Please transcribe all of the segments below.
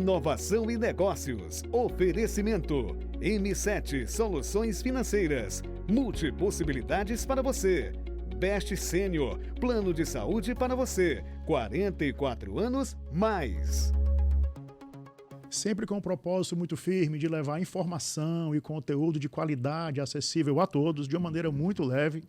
Inovação e negócios. Oferecimento. M7 Soluções Financeiras. Multipossibilidades para você. Best Sênior. Plano de saúde para você. 44 anos mais. Sempre com um propósito muito firme de levar informação e conteúdo de qualidade acessível a todos de uma maneira muito leve.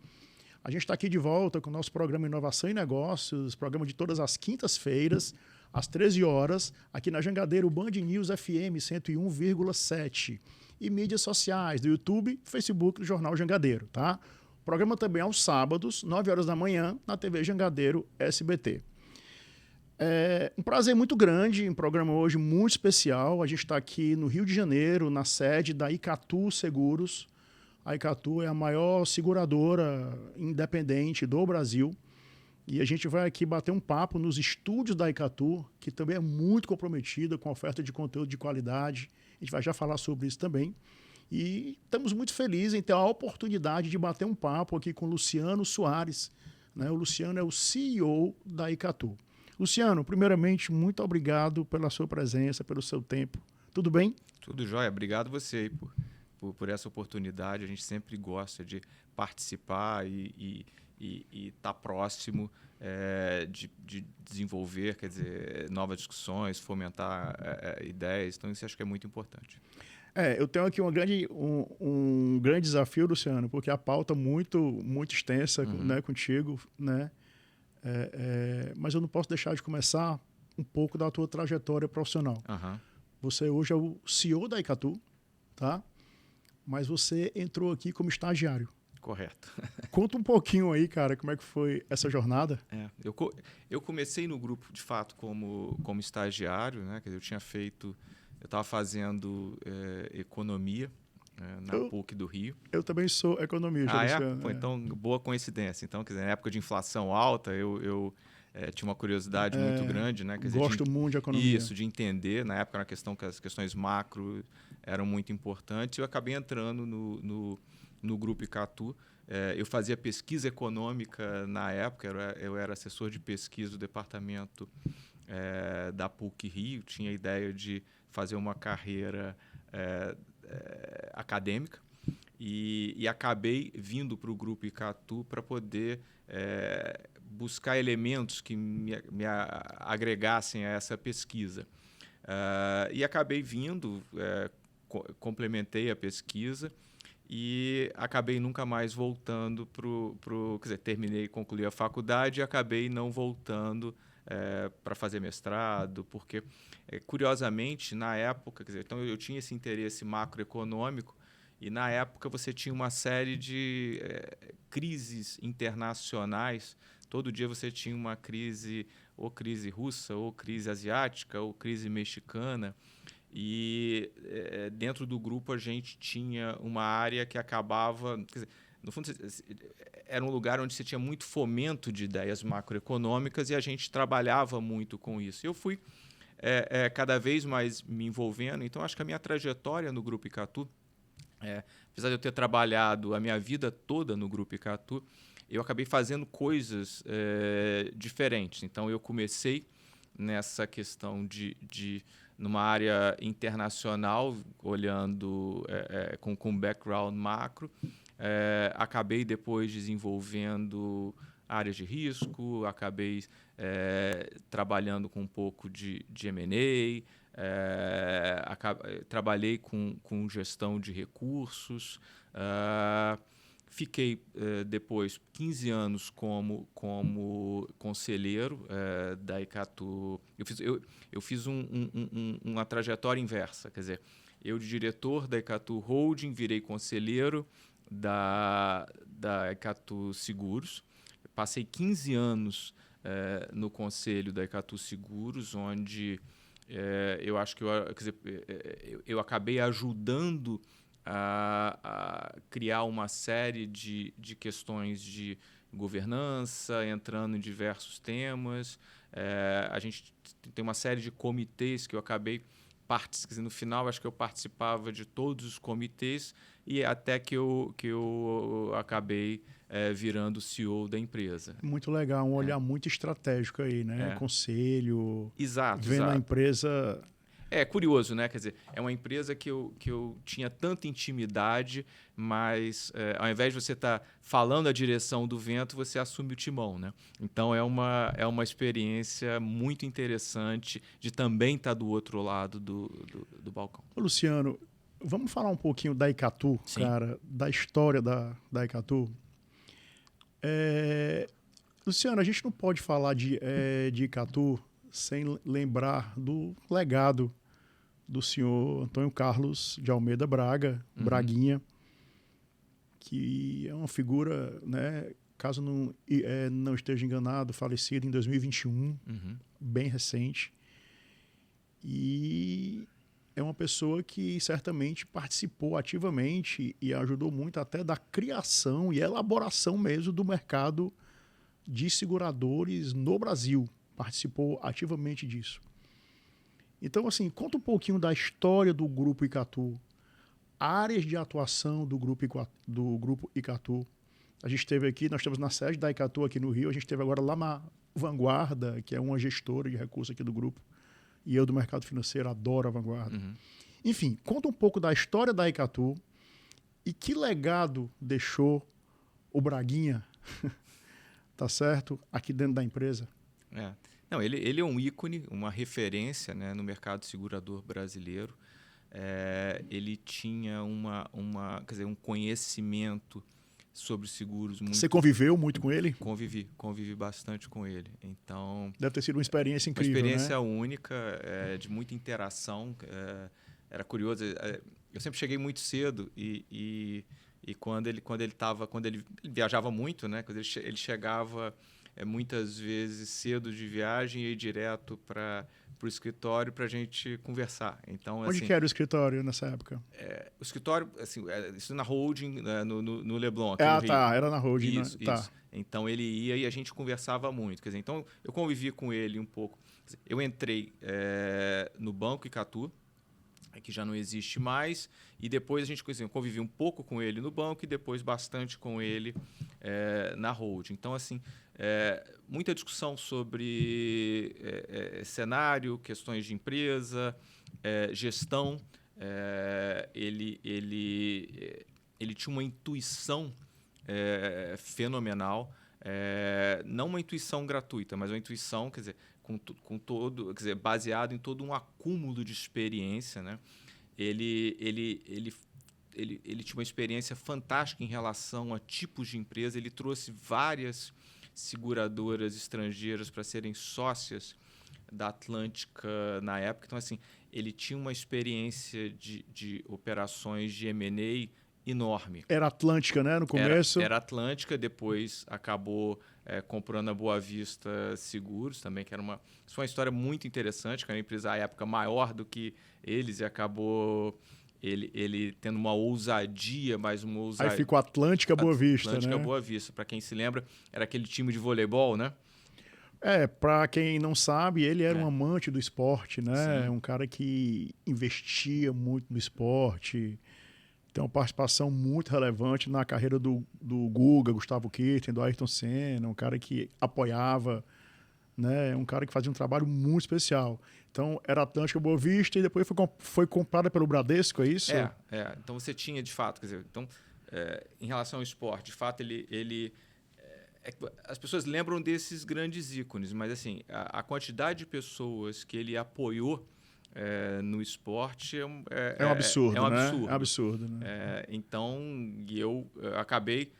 A gente está aqui de volta com o nosso programa Inovação e Negócios, programa de todas as quintas-feiras, às 13 horas, aqui na Jangadeiro Band News FM 101,7 e mídias sociais do YouTube, Facebook do Jornal Jangadeiro, tá? O programa também aos sábados, 9 horas da manhã, na TV Jangadeiro SBT. É um prazer muito grande, um programa hoje muito especial. A gente está aqui no Rio de Janeiro, na sede da Icatu Seguros. A Icatu é a maior seguradora independente do Brasil. E a gente vai aqui bater um papo nos estúdios da Icatu, que também é muito comprometida com a oferta de conteúdo de qualidade. A gente vai já falar sobre isso também. E estamos muito felizes em ter a oportunidade de bater um papo aqui com o Luciano Soares, né? O Luciano é o CEO da Icatu. Luciano, primeiramente, muito obrigado pela sua presença, pelo seu tempo. Tudo bem? Tudo jóia. Obrigado você aí por essa oportunidade. A gente sempre gosta de participar e estar próximo de desenvolver, quer dizer, novas discussões, fomentar ideias. Então, isso acho que é muito importante. Eu tenho aqui um grande desafio, Luciano, porque a pauta muito extensa, né, contigo, né? Mas eu não posso deixar de começar um pouco da tua trajetória profissional. Você hoje é o CEO da Icatu, tá? Mas você entrou aqui como estagiário. Correto. Conta um pouquinho aí, cara, como é que foi essa jornada? Eu comecei no grupo, de fato, como estagiário, né? Quer dizer, eu estava fazendo economia na PUC do Rio. Eu também sou economista. Pô, então, boa coincidência. Então, quer dizer, na época de inflação alta, eu tinha uma curiosidade muito grande, né? Quer dizer, gosto muito de economia. Isso, de entender. Na época, que as questões macro eram muito importantes. Eu acabei entrando no Grupo Icatu. Eu fazia pesquisa econômica na época. Eu era assessor de pesquisa do departamento da PUC Rio. Tinha a ideia de fazer uma carreira acadêmica. E acabei vindo para o Grupo Icatu para poder buscar elementos que me agregassem a essa pesquisa. E acabei vindo, complementei a pesquisa e acabei nunca mais voltando quer dizer, concluí a faculdade e acabei não voltando para fazer mestrado, porque, curiosamente, na época, quer dizer, então eu tinha esse interesse macroeconômico. E, na época, você tinha uma série de crises internacionais. Todo dia você tinha uma crise, ou crise russa, ou crise asiática, ou crise mexicana. E, dentro do grupo, a gente tinha uma área que acabava... Quer dizer, no fundo, era um lugar onde você tinha muito fomento de ideias macroeconômicas e a gente trabalhava muito com isso. Eu fui cada vez mais me envolvendo. Então, acho que a minha trajetória no Grupo Icatu... apesar de eu ter trabalhado a minha vida toda no Grupo Icatu, eu acabei fazendo coisas diferentes. Então, eu comecei nessa questão numa área internacional, olhando com background macro. Acabei depois desenvolvendo áreas de risco, acabei trabalhando com um pouco de M&A, trabalhei com gestão de recursos, fiquei depois 15 anos como conselheiro da Icatu. Eu fiz uma trajetória inversa, quer dizer, eu de diretor da Icatu Holding virei conselheiro da Icatu Seguros. Passei 15 anos no conselho da Icatu Seguros, onde eu acho que eu acabei ajudando a criar uma série de questões de governança, entrando em diversos temas. A gente tem uma série de comitês que eu acabei participando. No final, acho que eu participava de todos os comitês e até que eu acabei virando CEO da empresa. Muito legal, um olhar muito estratégico aí, né? Conselho, Exato. Vendo a empresa É curioso, né? Quer dizer, é uma empresa que eu tinha tanta intimidade, mas ao invés de você estar falando a direção do vento, você assume o timão, né? Então é uma experiência muito interessante de também estar do outro lado do balcão. Ô, Luciano, vamos falar um pouquinho da Icatu, Sim. cara, da história da Icatu. Luciano, a gente não pode falar de Icatu sem lembrar do legado do senhor Antônio Carlos de Almeida Braga, Braguinha, que é uma figura, né, caso não esteja enganado, falecido em 2021, bem recente. E é uma pessoa que certamente participou ativamente e ajudou muito até da criação e elaboração mesmo do mercado de seguradores no Brasil. Participou ativamente disso. Então, assim, conta um pouquinho da história do Grupo Icatu, áreas de atuação do Grupo Icatu. A gente esteve aqui, nós estamos na sede da Icatu aqui no Rio, a gente esteve agora lá na Vanguarda, que é uma gestora de recursos aqui do grupo, e eu do mercado financeiro adoro a Vanguarda. Enfim, conta um pouco da história da Icatu e que legado deixou o Braguinha, tá certo, aqui dentro da empresa. Não, ele é um ícone, uma referência, né, no mercado segurador brasileiro. Ele tinha um conhecimento sobre seguros muito... Você conviveu muito com ele? Convivi bastante com ele. Então, deve ter sido uma experiência incrível, uma experiência né? única, de muita interação. Era curioso. Eu sempre cheguei muito cedo e quando ele viajava muito, né? Quando ele chegava muitas vezes cedo de viagem e ia direto para o escritório para a gente conversar. Então, onde que era o escritório nessa época? O escritório, assim, isso na holding, no Leblon, aqui no Rio. Tá, era na holding, isso, né? Tá. Isso. Então ele ia e a gente conversava muito. Quer dizer, então eu convivi com ele um pouco. Eu entrei no Banco Icatu, que já não existe mais, e depois a gente convivi um pouco com ele no banco e depois bastante com ele na holding. Então, assim, muita discussão sobre cenário, questões de empresa, gestão. Ele tinha uma intuição fenomenal, não uma intuição gratuita, mas uma intuição, quer dizer, quer dizer, baseado em todo um acúmulo de experiência, né? Ele tinha uma experiência fantástica em relação a tipos de empresa. Ele trouxe várias seguradoras estrangeiras para serem sócias da Atlântica na época. Então, assim, ele tinha uma experiência de operações de M&A enorme. Era Atlântica, né, no começo? Era Atlântica, depois acabou comprando a Boa Vista Seguros também, que era isso foi uma história muito interessante, que era uma empresa à época maior do que eles e acabou ele tendo uma ousadia, mais uma ousadia. Aí ficou Atlântica Boa Vista, Atlântica né? Boa Vista, para quem se lembra, era aquele time de voleibol, né? Para quem não sabe, ele era um amante do esporte, né? Sim. Um cara que investia muito no esporte, tem uma participação muito relevante na carreira do Guga, Gustavo Kirten, do Ayrton Senna, um cara que apoiava, né? Um cara que fazia um trabalho muito especial. Então, era Atlântica Boa Vista e depois foi comprada pelo Bradesco, é isso? Então, você tinha, de fato, quer dizer, então, em relação ao esporte, de fato, as pessoas lembram desses grandes ícones, mas assim, a quantidade de pessoas que ele apoiou no esporte é um absurdo. É um absurdo. É absurdo, né? Então, eu acabei...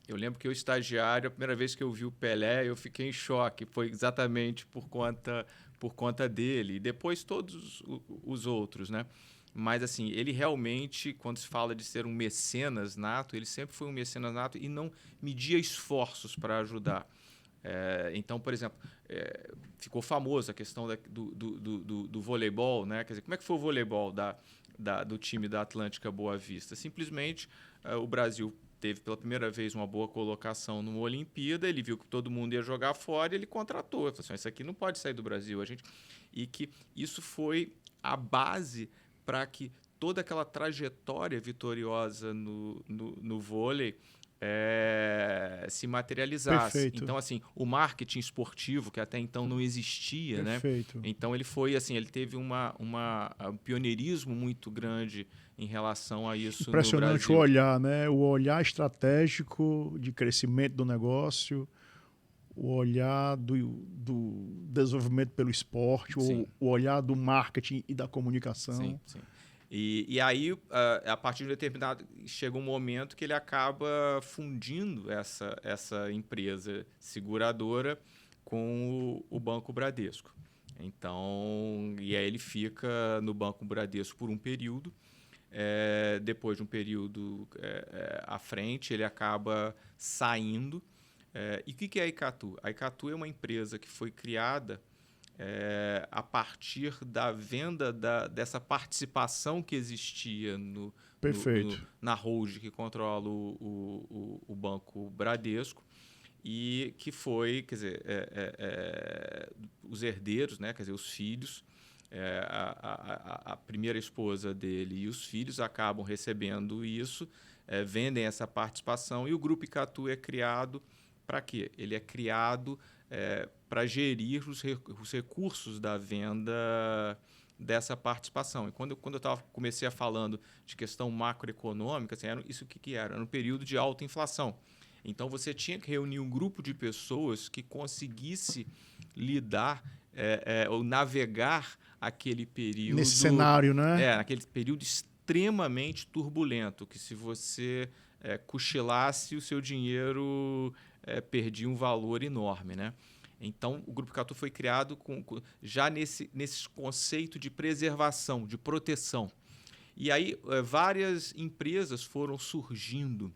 eu lembro que eu estagiário, a primeira vez que eu vi o Pelé, eu fiquei em choque. Foi exatamente por conta dele. E depois todos os outros, né? Mas, assim, ele realmente, quando se fala de ser um mecenas nato, ele sempre foi um mecenas nato e não media esforços para ajudar. Então, por exemplo, ficou famoso a questão do voleibol, né? Quer dizer, como é que foi o voleibol do time da Atlântica Boa Vista? Simplesmente, o Brasil teve pela primeira vez uma boa colocação numa Olimpíada, ele viu que todo mundo ia jogar fora e ele contratou. Ele falou assim, isso aqui não pode sair do Brasil. E que isso foi a base para que toda aquela trajetória vitoriosa no vôlei se materializasse. Perfeito. Então, assim, o marketing esportivo, que até então não existia, Perfeito. né? Então, ele foi assim, ele teve um pioneirismo muito grande em relação a isso no Brasil. Impressionante o olhar, né? O olhar estratégico de crescimento do negócio, o olhar do desenvolvimento pelo esporte, o olhar do marketing e da comunicação. Sim, sim. E aí, a partir de um determinado... Chega um momento que ele acaba fundindo essa empresa seguradora com o Banco Bradesco. Então, e aí ele fica no Banco Bradesco por um período. Depois de um período à frente, ele acaba saindo. E o que é a Icatu? A Icatu é uma empresa que foi criada a partir da venda dessa participação que existia na holding que controla o Banco Bradesco, e que foi, quer dizer, os herdeiros, né, quer dizer, os filhos, a primeira esposa dele e os filhos acabam recebendo isso, vendem essa participação, e o Grupo Icatu é criado para quê? Ele é criado para gerir os recursos da venda dessa participação. E quando eu comecei a falando de questão macroeconômica, assim, isso que era? Era um período de alta inflação. Então, você tinha que reunir um grupo de pessoas que conseguisse lidar ou navegar aquele período... Nesse cenário, né? Naquele período extremamente turbulento, que se você cochilasse, o seu dinheiro perdia um valor enorme, né? Então, o Grupo Icatu foi criado já nesse conceito de preservação, de proteção. E aí, várias empresas foram surgindo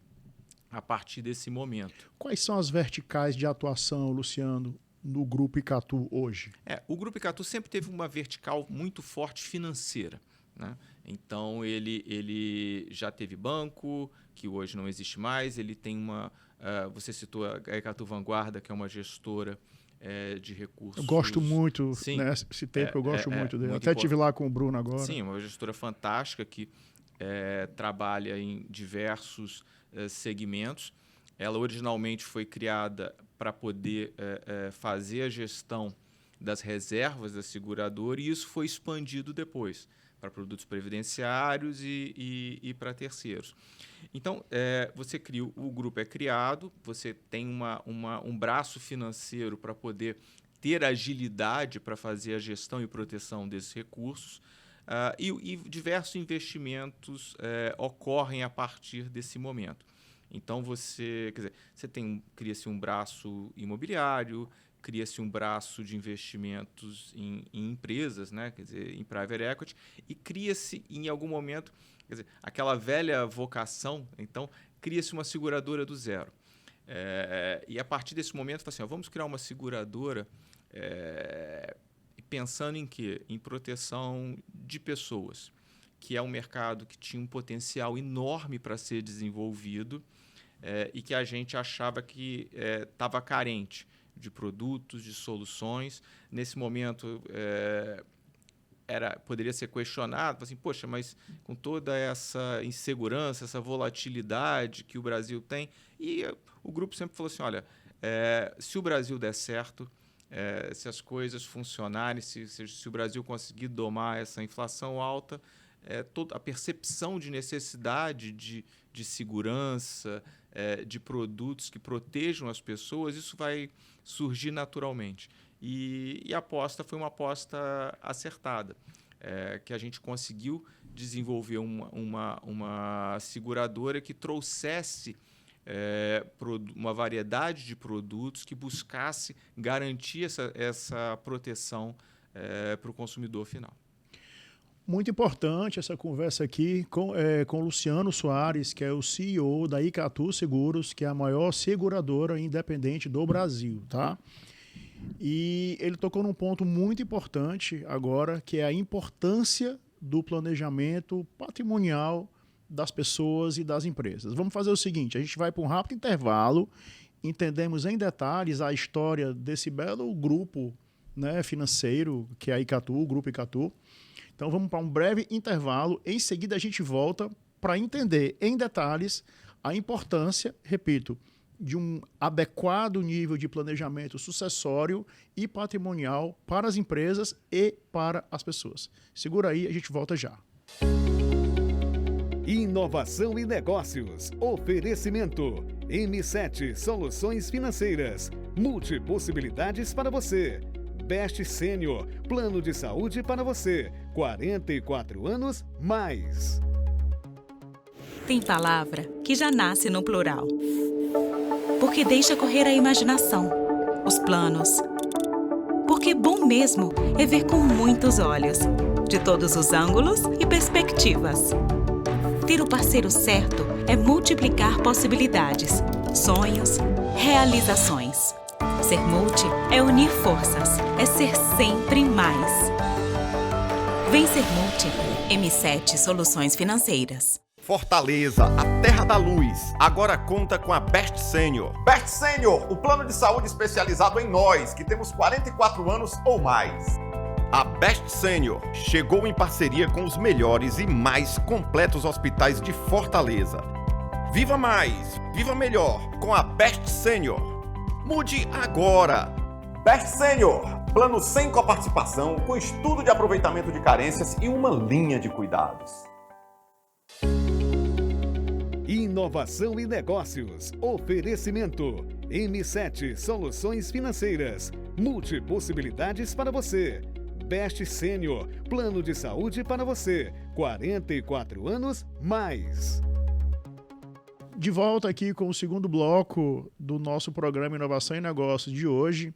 a partir desse momento. Quais são as verticais de atuação, Luciano, no Grupo Icatu hoje? O Grupo Icatu sempre teve uma vertical muito forte financeira, né? Então, ele já teve banco, que hoje não existe mais. Ele tem você citou a Icatu Vanguarda, que é uma gestora de recursos. Eu gosto muito, sim, né? Esse tempo eu gosto muito dele. Muito Até estive lá com o Bruno agora. Sim, uma gestora fantástica que trabalha em diversos segmentos. Ela originalmente foi criada para poder fazer a gestão das reservas da seguradora, e isso foi expandido depois para produtos previdenciários e para terceiros. Então, você cria, o grupo é criado, você tem um braço financeiro para poder ter agilidade para fazer a gestão e proteção desses recursos, e diversos investimentos ocorrem a partir desse momento. Então, cria-se um braço imobiliário, cria-se um braço de investimentos em empresas, né? Quer dizer, em private equity, e cria-se, em algum momento, quer dizer, aquela velha vocação, então, cria-se uma seguradora do zero. E a partir desse momento, fala assim, vamos criar uma seguradora pensando em quê? Em proteção de pessoas, que é um mercado que tinha um potencial enorme para ser desenvolvido, e que a gente achava que estava carente de produtos, de soluções. Nesse momento, poderia ser questionado, assim, poxa, mas com toda essa insegurança, essa volatilidade que o Brasil tem, e o grupo sempre falou assim, olha, se o Brasil der certo, se as coisas funcionarem, se o Brasil conseguir domar essa inflação alta, toda a percepção de necessidade de segurança, de produtos que protejam as pessoas, isso vai surgir naturalmente. E a aposta foi uma aposta acertada, que a gente conseguiu desenvolver uma seguradora que trouxesse uma variedade de produtos que buscasse garantir essa proteção para o consumidor final. Muito importante essa conversa aqui com o Luciano Soares, que é o CEO da Icatu Seguros, que é a maior seguradora independente do Brasil, tá? E ele tocou num ponto muito importante agora, que é a importância do planejamento patrimonial das pessoas e das empresas. Vamos fazer o seguinte, a gente vai para um rápido intervalo, entendemos em detalhes a história desse belo grupo, né, financeiro, que é a Icatu, o Grupo Icatu. Então vamos para um breve intervalo, em seguida a gente volta para entender em detalhes a importância, repito, de um adequado nível de planejamento sucessório e patrimonial para as empresas e para as pessoas. Segura aí, a gente volta já. Inovação e negócios. Oferecimento. M7 Soluções Financeiras. Multipossibilidades para você. Best Sênior. Plano de saúde para você. 44 anos mais. Tem palavra que já nasce no plural. Porque deixa correr a imaginação, os planos. Porque bom mesmo é ver com muitos olhos, de todos os ângulos e perspectivas. Ter o parceiro certo é multiplicar possibilidades, sonhos, realizações. Ser multi é unir forças, é ser sempre mais. Vem ser multi. M7 Soluções Financeiras. Fortaleza, a terra da luz, agora conta com a Best Sênior. Best Sênior, o plano de saúde especializado em nós, que temos 44 anos ou mais. A Best Sênior chegou em parceria com os melhores e mais completos hospitais de Fortaleza. Viva mais, viva melhor com a Best Sênior. Mude agora. Best Sênior, plano sem coparticipação, com estudo de aproveitamento de carências e uma linha de cuidados. Inovação e negócios. Oferecimento. M7 Soluções Financeiras. Multipossibilidades para você. Best Sênior. Plano de saúde para você. 44 anos mais. De volta aqui com o segundo bloco do nosso programa Inovação e Negócios de hoje.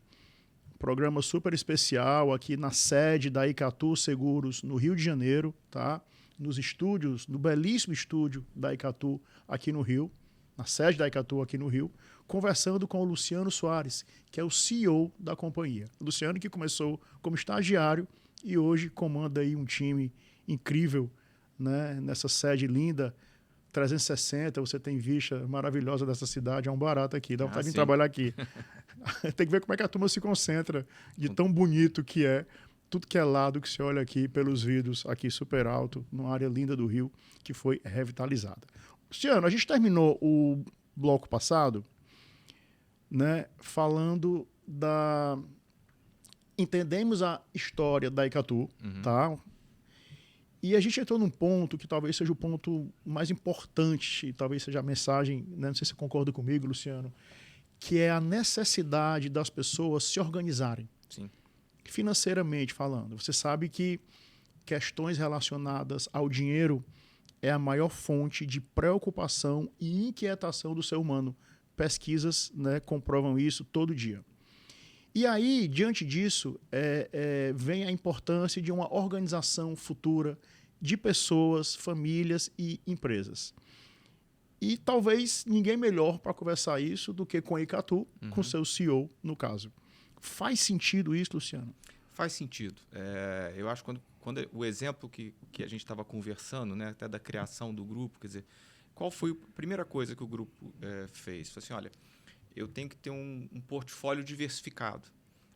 Programa super especial aqui na sede da Icatu Seguros, no Rio de Janeiro, tá? Nos estúdios, no belíssimo estúdio da Icatu aqui no Rio, na sede da Icatu aqui no Rio, conversando com o Luciano Soares, que é o CEO da companhia. O Luciano que começou como estagiário e hoje comanda aí um time incrível, né? Nessa sede linda, 360, você tem vista maravilhosa dessa cidade, é um barato aqui, dá vontade de trabalhar aqui. Tem que ver como é que a turma se concentra de tão bonito que é. Tudo que é lado que se olha aqui pelos vidros, aqui super alto, numa área linda do Rio, que foi revitalizada. Luciano, a gente terminou o bloco passado, né, falando da... Entendemos a história da Icatu, tá? E a gente entrou num ponto que talvez seja o ponto mais importante, talvez seja a mensagem, né, não sei se você concorda comigo, Luciano, que é a necessidade das pessoas se organizarem. Sim. Financeiramente falando, você sabe que questões relacionadas ao dinheiro é a maior fonte de preocupação e inquietação do ser humano. Pesquisas, né, comprovam isso todo dia. E aí, diante disso, vem a importância de uma organização futura de pessoas, famílias e empresas. E talvez ninguém melhor para conversar isso do que com a Icatu, com seu CEO, no caso. Faz sentido isso, Luciano? Faz sentido. Eu acho que quando o exemplo que a gente estava conversando, né, até da criação do grupo, quer dizer, qual foi a primeira coisa que o grupo fez? Falei assim, olha, eu tenho que ter um portfólio diversificado.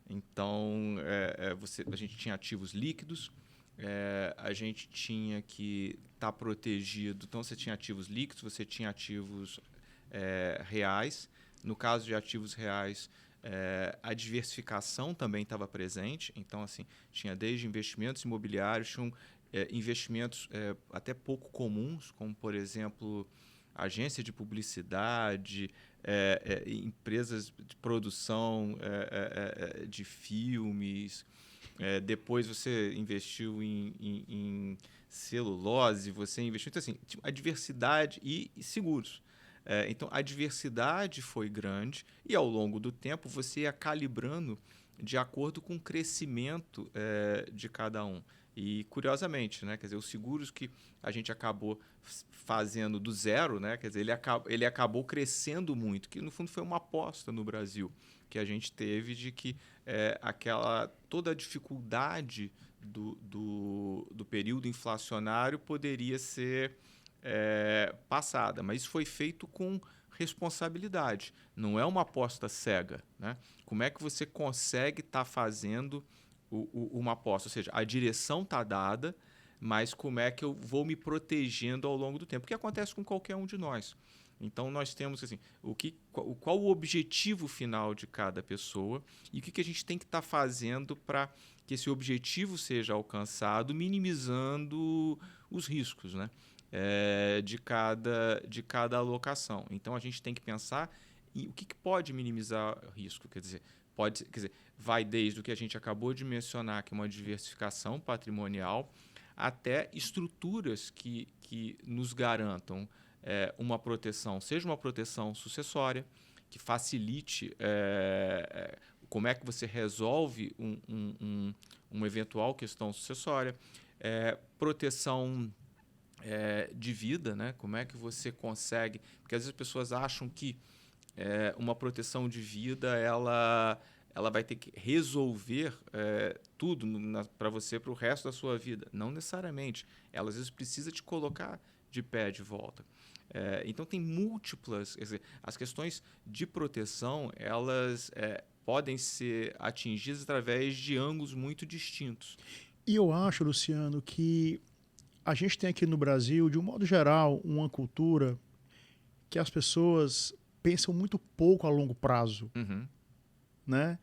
Então, a gente tinha ativos líquidos, a gente tinha que estar protegido. Então, você tinha ativos líquidos, você tinha ativos reais. No caso de ativos reais, a diversificação também estava presente. Então, assim, tinha desde investimentos imobiliários, tinham investimentos até pouco comuns, como, por exemplo, agência de publicidade, empresas de produção de filmes. Depois você investiu em celulose, você investiu... Então, assim, a diversidade e seguros. Então, a diversidade foi grande e, ao longo do tempo, você ia calibrando de acordo com o crescimento de cada um. E, curiosamente, né, quer dizer, os seguros que a gente acabou fazendo do zero, né, quer dizer, ele acabou crescendo muito, que, no fundo, foi uma aposta no Brasil que a gente teve de que toda a dificuldade do período inflacionário poderia ser... passada, mas isso foi feito com responsabilidade, não é uma aposta cega, né? Como é que você consegue estar fazendo uma aposta? Ou seja, a direção está dada, mas como é que eu vou me protegendo ao longo do tempo? O que acontece com qualquer um de nós? Então, nós temos assim, qual o objetivo final de cada pessoa e o que a gente tem que estar fazendo para que esse objetivo seja alcançado, minimizando os riscos, né? De cada alocação. Então, a gente tem que pensar em o que pode minimizar o risco. Quer dizer, vai desde o que a gente acabou de mencionar, que é uma diversificação patrimonial, até estruturas que nos garantam uma proteção, seja uma proteção sucessória, que facilite como é que você resolve uma eventual questão sucessória, proteção de vida, né? Como é que você consegue... Porque às vezes as pessoas acham que uma proteção de vida ela vai ter que resolver tudo para você para o resto da sua vida. Não necessariamente. Ela às vezes precisa te colocar de pé de volta. Então tem múltiplas... Quer dizer, as questões de proteção elas podem ser atingidas através de ângulos muito distintos. E eu acho, Luciano, que a gente tem aqui no Brasil, de um modo geral, uma cultura que as pessoas pensam muito pouco a longo prazo, né?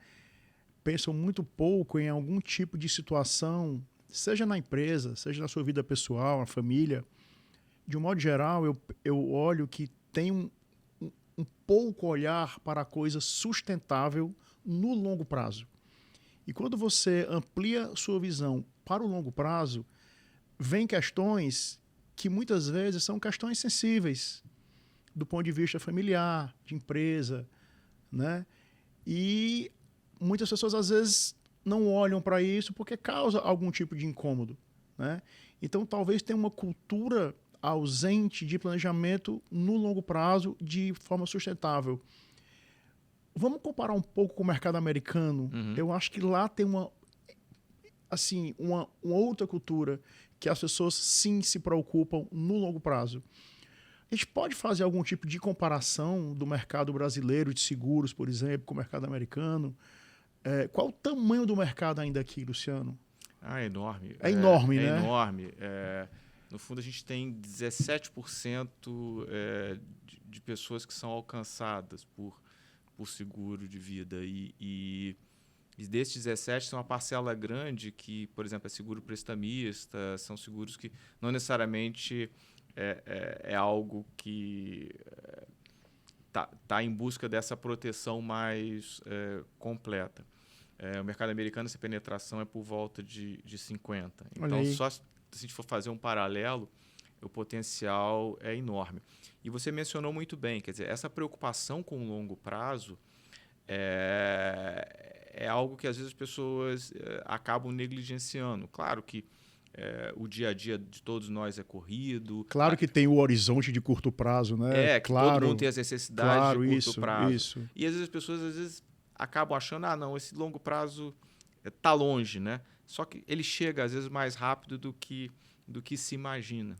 Pensam muito pouco em algum tipo de situação, seja na empresa, seja na sua vida pessoal, na família. De um modo geral, eu olho que tem um pouco olhar para a coisa sustentável no longo prazo. E quando você amplia sua visão para o longo prazo, vem questões que muitas vezes são questões sensíveis do ponto de vista familiar, de empresa, né? E muitas pessoas às vezes não olham para isso porque causa algum tipo de incômodo, né? Então talvez tenha uma cultura ausente de planejamento no longo prazo de forma sustentável. Vamos comparar um pouco com o mercado americano. Eu acho que lá tem uma outra cultura que as pessoas sim se preocupam no longo prazo. A gente pode fazer algum tipo de comparação do mercado brasileiro de seguros, por exemplo, com o mercado americano? Qual o tamanho do mercado ainda aqui, Luciano? É enorme. É enorme, né? É enorme. No fundo, a gente tem 17% de pessoas que são alcançadas por seguro de vida. E desses 17, tem uma parcela grande que, por exemplo, é seguro prestamista, são seguros que não necessariamente é algo que tá em busca dessa proteção mais completa. O mercado americano, essa penetração é por volta de 50%. Então, só se a gente for fazer um paralelo, o potencial é enorme. E você mencionou muito bem, quer dizer, essa preocupação com o longo prazo é algo que às vezes as pessoas acabam negligenciando. Claro que o dia a dia de todos nós é corrido. Claro que tem o horizonte de curto prazo, né? Claro, todo mundo tem as necessidades de curto isso, prazo. Isso. E às vezes as pessoas acabam achando, não, esse longo prazo está longe, né? Só que ele chega às vezes mais rápido do que se imagina.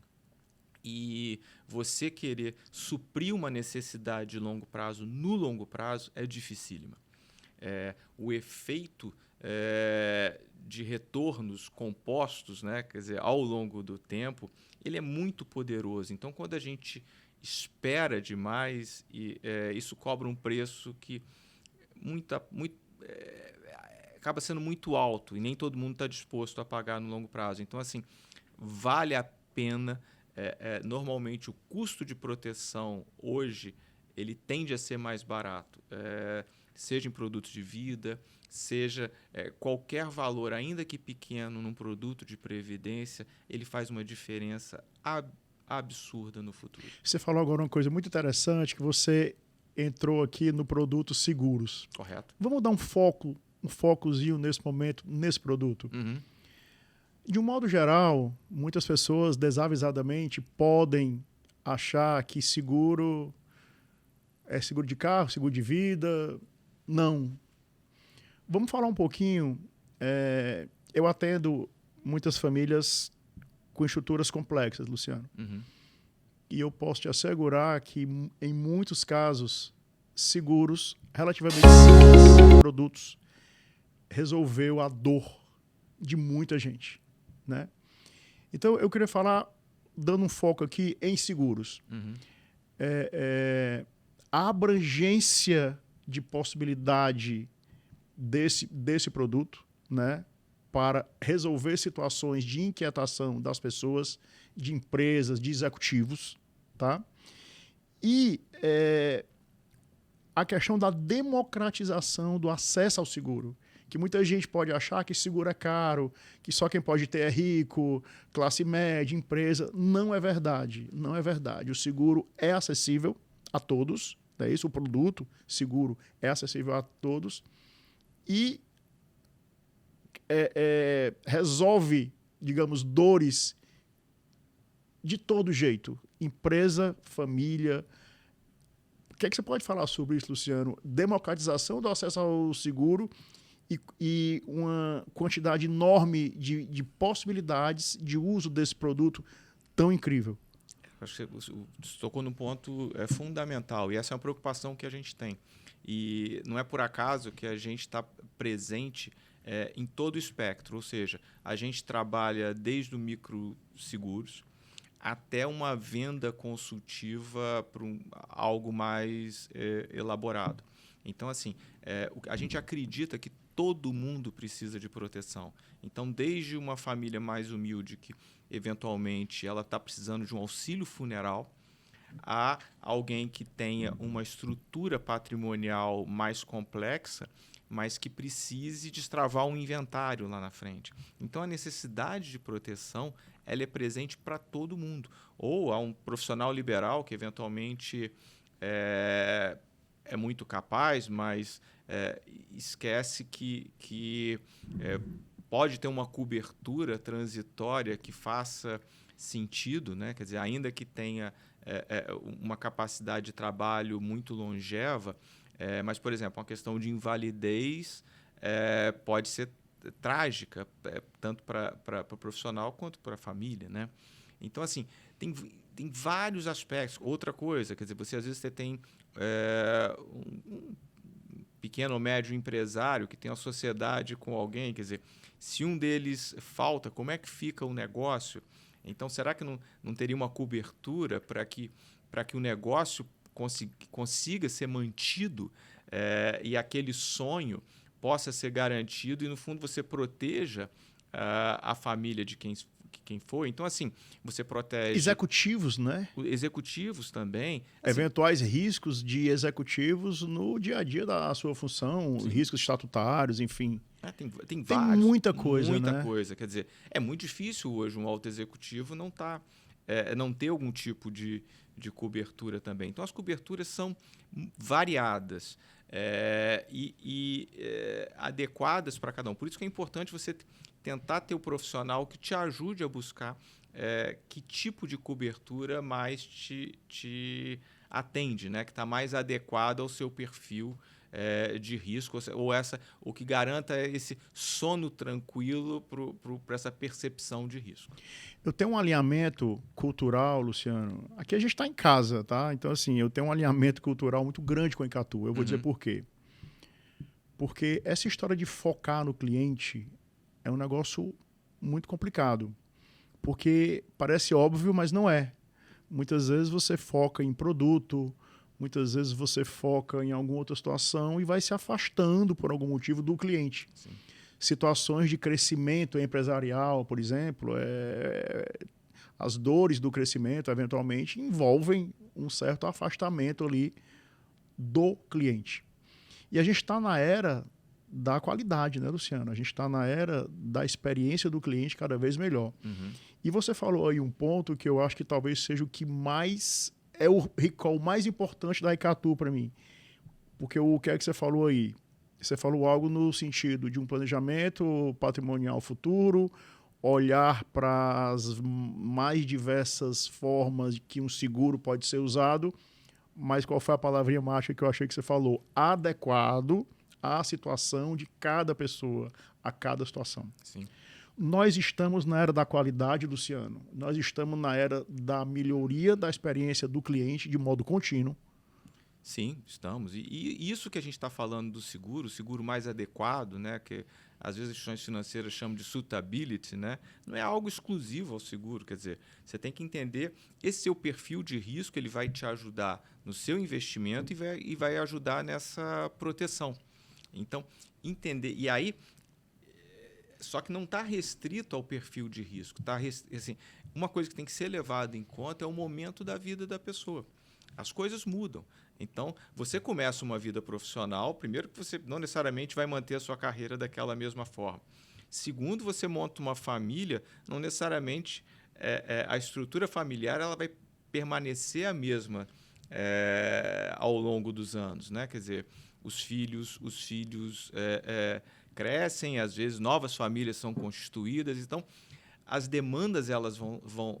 E você querer suprir uma necessidade de longo prazo no longo prazo é dificílima. O efeito de retornos compostos, né, quer dizer, ao longo do tempo, ele é muito poderoso. Então, quando a gente espera demais, isso cobra um preço que acaba sendo muito alto e nem todo mundo está disposto a pagar no longo prazo. Então, assim, vale a pena. Normalmente, o custo de proteção hoje ele tende a ser mais barato, seja em produtos de vida, seja qualquer valor, ainda que pequeno, num produto de previdência, ele faz uma diferença absurda no futuro. Você falou agora uma coisa muito interessante, que você entrou aqui no produto seguros. Correto. Vamos dar um focozinho nesse momento, nesse produto. De um modo geral, muitas pessoas desavisadamente podem achar que seguro é seguro de carro, seguro de vida. Não. Vamos falar um pouquinho. Eu atendo muitas famílias com estruturas complexas, Luciano. E eu posso te assegurar que, em muitos casos, seguros relativamente simples, produtos, resolveu a dor de muita gente, né? Então, eu queria falar, dando um foco aqui em seguros. a abrangência de possibilidade desse produto, né, para resolver situações de inquietação das pessoas, de empresas, de executivos, tá? E a questão da democratização do acesso ao seguro, que muita gente pode achar que seguro é caro, que só quem pode ter é rico, classe média, empresa. Não é verdade, não é verdade. O seguro é acessível a todos, é isso, o produto seguro é acessível a todos e resolve, digamos, dores de todo jeito. Empresa, família. O que é que você pode falar sobre isso, Luciano? Democratização do acesso ao seguro e uma quantidade enorme de possibilidades de uso desse produto tão incrível. Acho que você tocou num ponto fundamental, e essa é uma preocupação que a gente tem. E não é por acaso que a gente está presente em todo o espectro, ou seja, a gente trabalha desde o microseguros até uma venda consultiva para algo mais elaborado. Então, assim, a gente acredita que todo mundo precisa de proteção. Então, desde uma família mais humilde que, eventualmente, ela está precisando de um auxílio funeral, a alguém que tenha uma estrutura patrimonial mais complexa, mas que precise destravar um inventário lá na frente. Então, a necessidade de proteção ela é presente para todo mundo. Ou há um profissional liberal que, eventualmente, é muito capaz, mas esquece que pode ter uma cobertura transitória que faça sentido, né? Quer dizer, ainda que tenha uma capacidade de trabalho muito longeva, mas, por exemplo, uma questão de invalidez pode ser trágica, tanto para o profissional quanto para a família, né? Então, assim, tem vários aspectos. Outra coisa, quer dizer, às vezes você tem um pequeno ou médio empresário que tem uma sociedade com alguém, quer dizer, se um deles falta, como é que fica o negócio? Então, será que não teria uma cobertura para que o negócio consiga ser mantido e aquele sonho possa ser garantido e, no fundo, você proteja a família de quem for? Então, assim, você protege... Executivos, né? Executivos também. Eventuais riscos de executivos no dia a dia da sua função, sim, riscos estatutários, enfim. Tem vários. Muita coisa, muita né? coisa. Quer dizer, é muito difícil hoje um alto executivo não ter algum tipo de cobertura também. Então, as coberturas são variadas e adequadas para cada um. Por isso que é importante você tentar ter o profissional que te ajude a buscar que tipo de cobertura mais te atende, né? Que está mais adequado ao seu perfil de risco, ou que garanta esse sono tranquilo para essa percepção de risco. Eu tenho um alinhamento cultural, Luciano. Aqui a gente está em casa, tá? Então, assim, eu tenho um alinhamento cultural muito grande com a Icatu. Eu vou dizer por quê. Porque essa história de focar no cliente é um negócio muito complicado. Porque parece óbvio, mas não é. Muitas vezes você foca em produto, muitas vezes você foca em alguma outra situação e vai se afastando por algum motivo do cliente. Sim. Situações de crescimento empresarial, por exemplo, as dores do crescimento, eventualmente, envolvem um certo afastamento ali do cliente. E a gente está na era da qualidade, né, Luciano? A gente está na era da experiência do cliente cada vez melhor. Uhum. E você falou aí um ponto que eu acho que talvez seja o que mais é o recall mais importante da Icatu para mim. Porque o que é que você falou aí? Você falou algo no sentido de um planejamento patrimonial futuro, olhar para as mais diversas formas que um seguro pode ser usado, mas qual foi a palavrinha mágica que eu achei que você falou? Adequado à situação de cada pessoa, a cada situação. Sim. Nós estamos na era da qualidade, Luciano. Nós estamos na era da melhoria da experiência do cliente de modo contínuo. Sim, estamos. E isso que a gente está falando do seguro, o seguro mais adequado, né, que às vezes as instituições financeiras chamam de suitability, né? Não é algo exclusivo ao seguro. Quer dizer, você tem que entender esse seu perfil de risco, ele vai te ajudar no seu investimento e vai ajudar nessa proteção. Então, entender. E aí, só que não está restrito ao perfil de risco. Assim, uma coisa que tem que ser levada em conta é o momento da vida da pessoa. As coisas mudam. Então, você começa uma vida profissional, primeiro que você não necessariamente vai manter a sua carreira daquela mesma forma. Segundo, você monta uma família, não necessariamente a estrutura familiar ela vai permanecer a mesma ao longo dos anos, né? Quer dizer, os filhos crescem, às vezes novas famílias são constituídas, então as demandas elas vão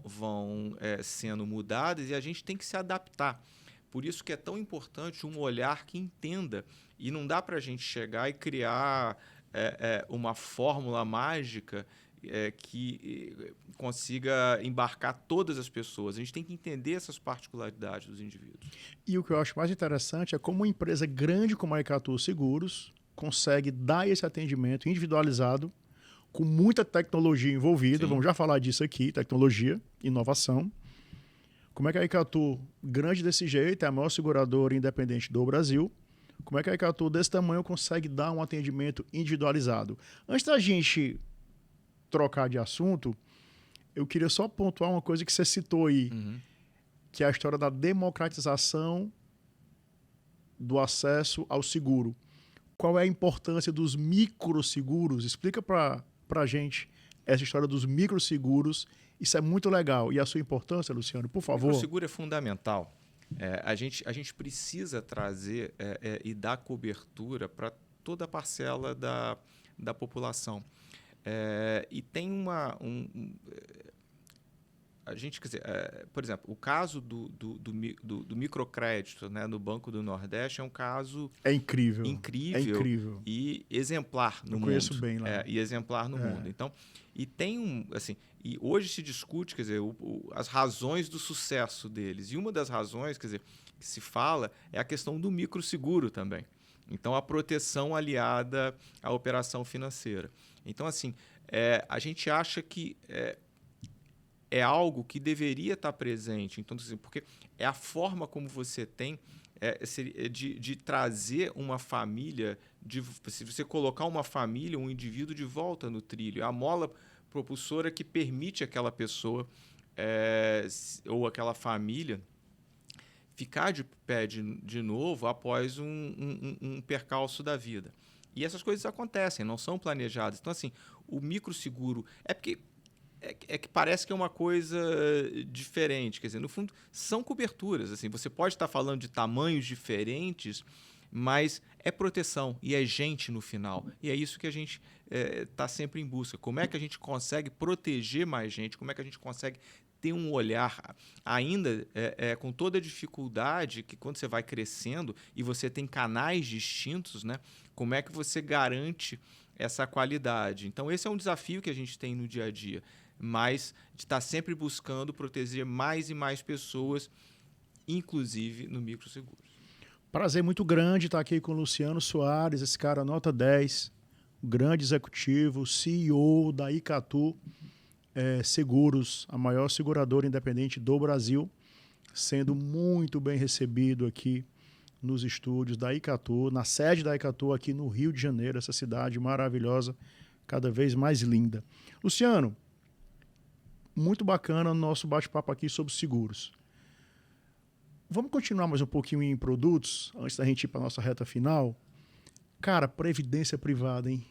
sendo mudadas e a gente tem que se adaptar. Por isso que é tão importante um olhar que entenda. E não dá para a gente chegar e criar uma fórmula mágica que consiga embarcar todas as pessoas. A gente tem que entender essas particularidades dos indivíduos. E o que eu acho mais interessante é como uma empresa grande como a Icatu Seguros consegue dar esse atendimento individualizado com muita tecnologia envolvida. Sim. Vamos já falar disso aqui, tecnologia, inovação. Como é que a Icatu, grande desse jeito, é a maior seguradora independente do Brasil, como é que a Icatu desse tamanho consegue dar um atendimento individualizado? Antes da gente trocar de assunto, eu queria só pontuar uma coisa que você citou aí, que é a história da democratização do acesso ao seguro. Qual é a importância dos microseguros? Explica para a gente essa história dos microseguros. Isso é muito legal. E a sua importância, Luciano, por favor? O microseguro é fundamental. A gente precisa trazer e dar cobertura para toda a parcela da população. E tem a gente, quer dizer, por exemplo, o caso do microcrédito, né, no Banco do Nordeste é um caso incrível e exemplar no mundo. Eu conheço bem lá. E exemplar no mundo. Então, e tem assim, e hoje se discute, quer dizer, as razões do sucesso deles. E uma das razões, quer dizer, que se fala é a questão do microseguro também. Então, a proteção aliada à operação financeira. Então, assim, a gente acha que é algo que deveria estar presente. Então, assim, porque é a forma como você tem de trazer uma família, se você colocar uma família, um indivíduo de volta no trilho. A mola propulsora que permite aquela pessoa ou aquela família ficar de pé de novo após um percalço da vida. E essas coisas acontecem, não são planejadas. Então, assim, o microseguro porque que parece que é uma coisa diferente. Quer dizer, no fundo, são coberturas. Assim, você pode estar falando de tamanhos diferentes, mas é proteção e é gente no final. E é isso que a gente está sempre em busca. Como é que a gente consegue proteger mais gente? Como é que a gente consegue ter um olhar, ainda com toda a dificuldade que quando você vai crescendo e você tem canais distintos, né? Como é que você garante essa qualidade? Então, esse é um desafio que a gente tem no dia a dia, mas de estar sempre buscando proteger mais e mais pessoas, inclusive no microseguro. Prazer muito grande estar aqui com o Luciano Soares, esse cara nota 10, grande executivo, CEO da Icatu Seguros, a maior seguradora independente do Brasil, sendo muito bem recebido aqui nos estúdios da Icatu, na sede da Icatu aqui no Rio de Janeiro, essa cidade maravilhosa, cada vez mais linda. Luciano, muito bacana o nosso bate-papo aqui sobre seguros. Vamos continuar mais um pouquinho em produtos, antes da gente ir para a nossa reta final. Cara, previdência privada, hein?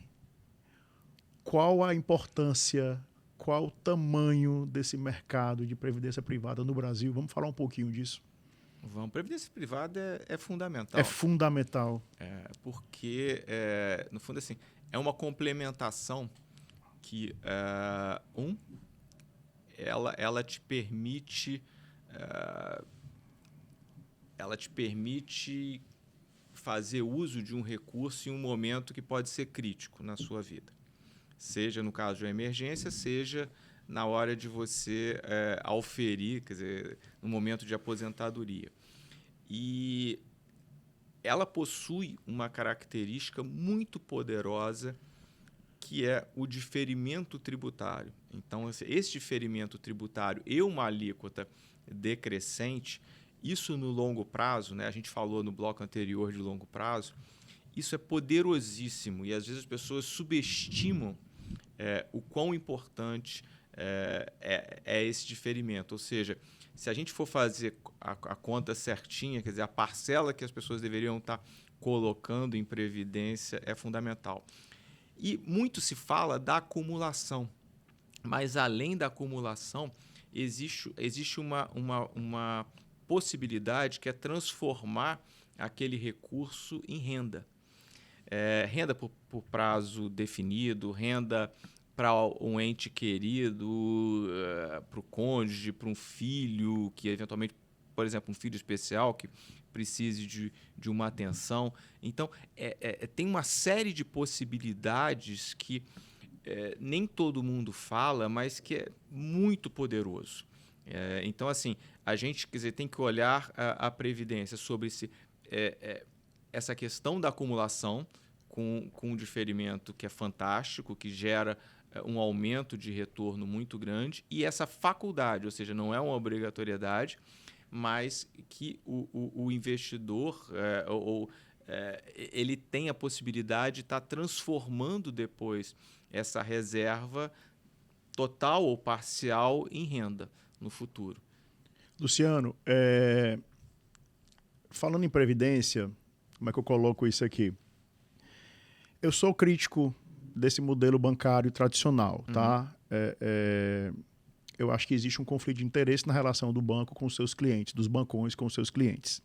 Qual a importância, qual o tamanho desse mercado de previdência privada no Brasil? Vamos falar um pouquinho disso. Vamos. Previdência privada é fundamental. É fundamental. Porque, no fundo, assim, é uma complementação que, ela te permite... ela te permite fazer uso de um recurso em um momento que pode ser crítico na sua vida. Seja no caso de uma emergência, seja na hora de você auferir, quer dizer, no momento de aposentadoria. E ela possui uma característica muito poderosa que é o diferimento tributário. Então, esse diferimento tributário e uma alíquota decrescente, isso no longo prazo, né, a gente falou no bloco anterior de longo prazo, isso é poderosíssimo e às vezes as pessoas subestimam o quão importante é esse diferimento. Ou seja, se a gente for fazer a conta certinha, quer dizer, a parcela que as pessoas deveriam estar colocando em previdência é fundamental. E muito se fala da acumulação, mas além da acumulação, existe uma possibilidade que é transformar aquele recurso em renda. Renda por prazo definido, renda para um ente querido, para o cônjuge, para um filho, que eventualmente, por exemplo, um filho especial que precise de uma atenção. Então, tem uma série de possibilidades que nem todo mundo fala, mas que é muito poderoso. Então, assim, a gente tem que olhar a Previdência sobre essa questão da acumulação com um diferimento que é fantástico, que gera um aumento de retorno muito grande, e essa faculdade, ou seja, não é uma obrigatoriedade, mas que o investidor ele tem a possibilidade de estar transformando depois essa reserva total ou parcial em renda no futuro. Luciano, falando em previdência, como é que eu coloco isso aqui? Eu sou crítico desse modelo bancário tradicional, tá? Eu acho que existe um conflito de interesse na relação do banco com os seus clientes, dos bancões com os seus clientes.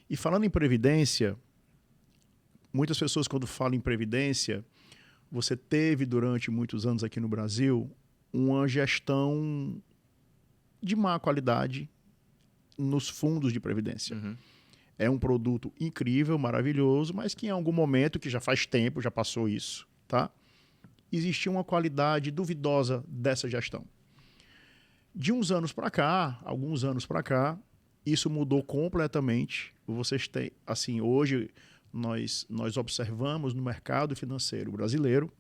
E falando em previdência, muitas pessoas, quando falam em previdência, você teve durante muitos anos aqui no Brasil uma gestão de má qualidade nos fundos de previdência. É um produto incrível, maravilhoso, mas que em algum momento, que já faz tempo, já passou isso, tá? Existia uma qualidade duvidosa dessa gestão. De uns anos para cá, alguns anos para cá, isso mudou completamente. Vocês têm, assim, hoje nós observamos no mercado financeiro brasileiro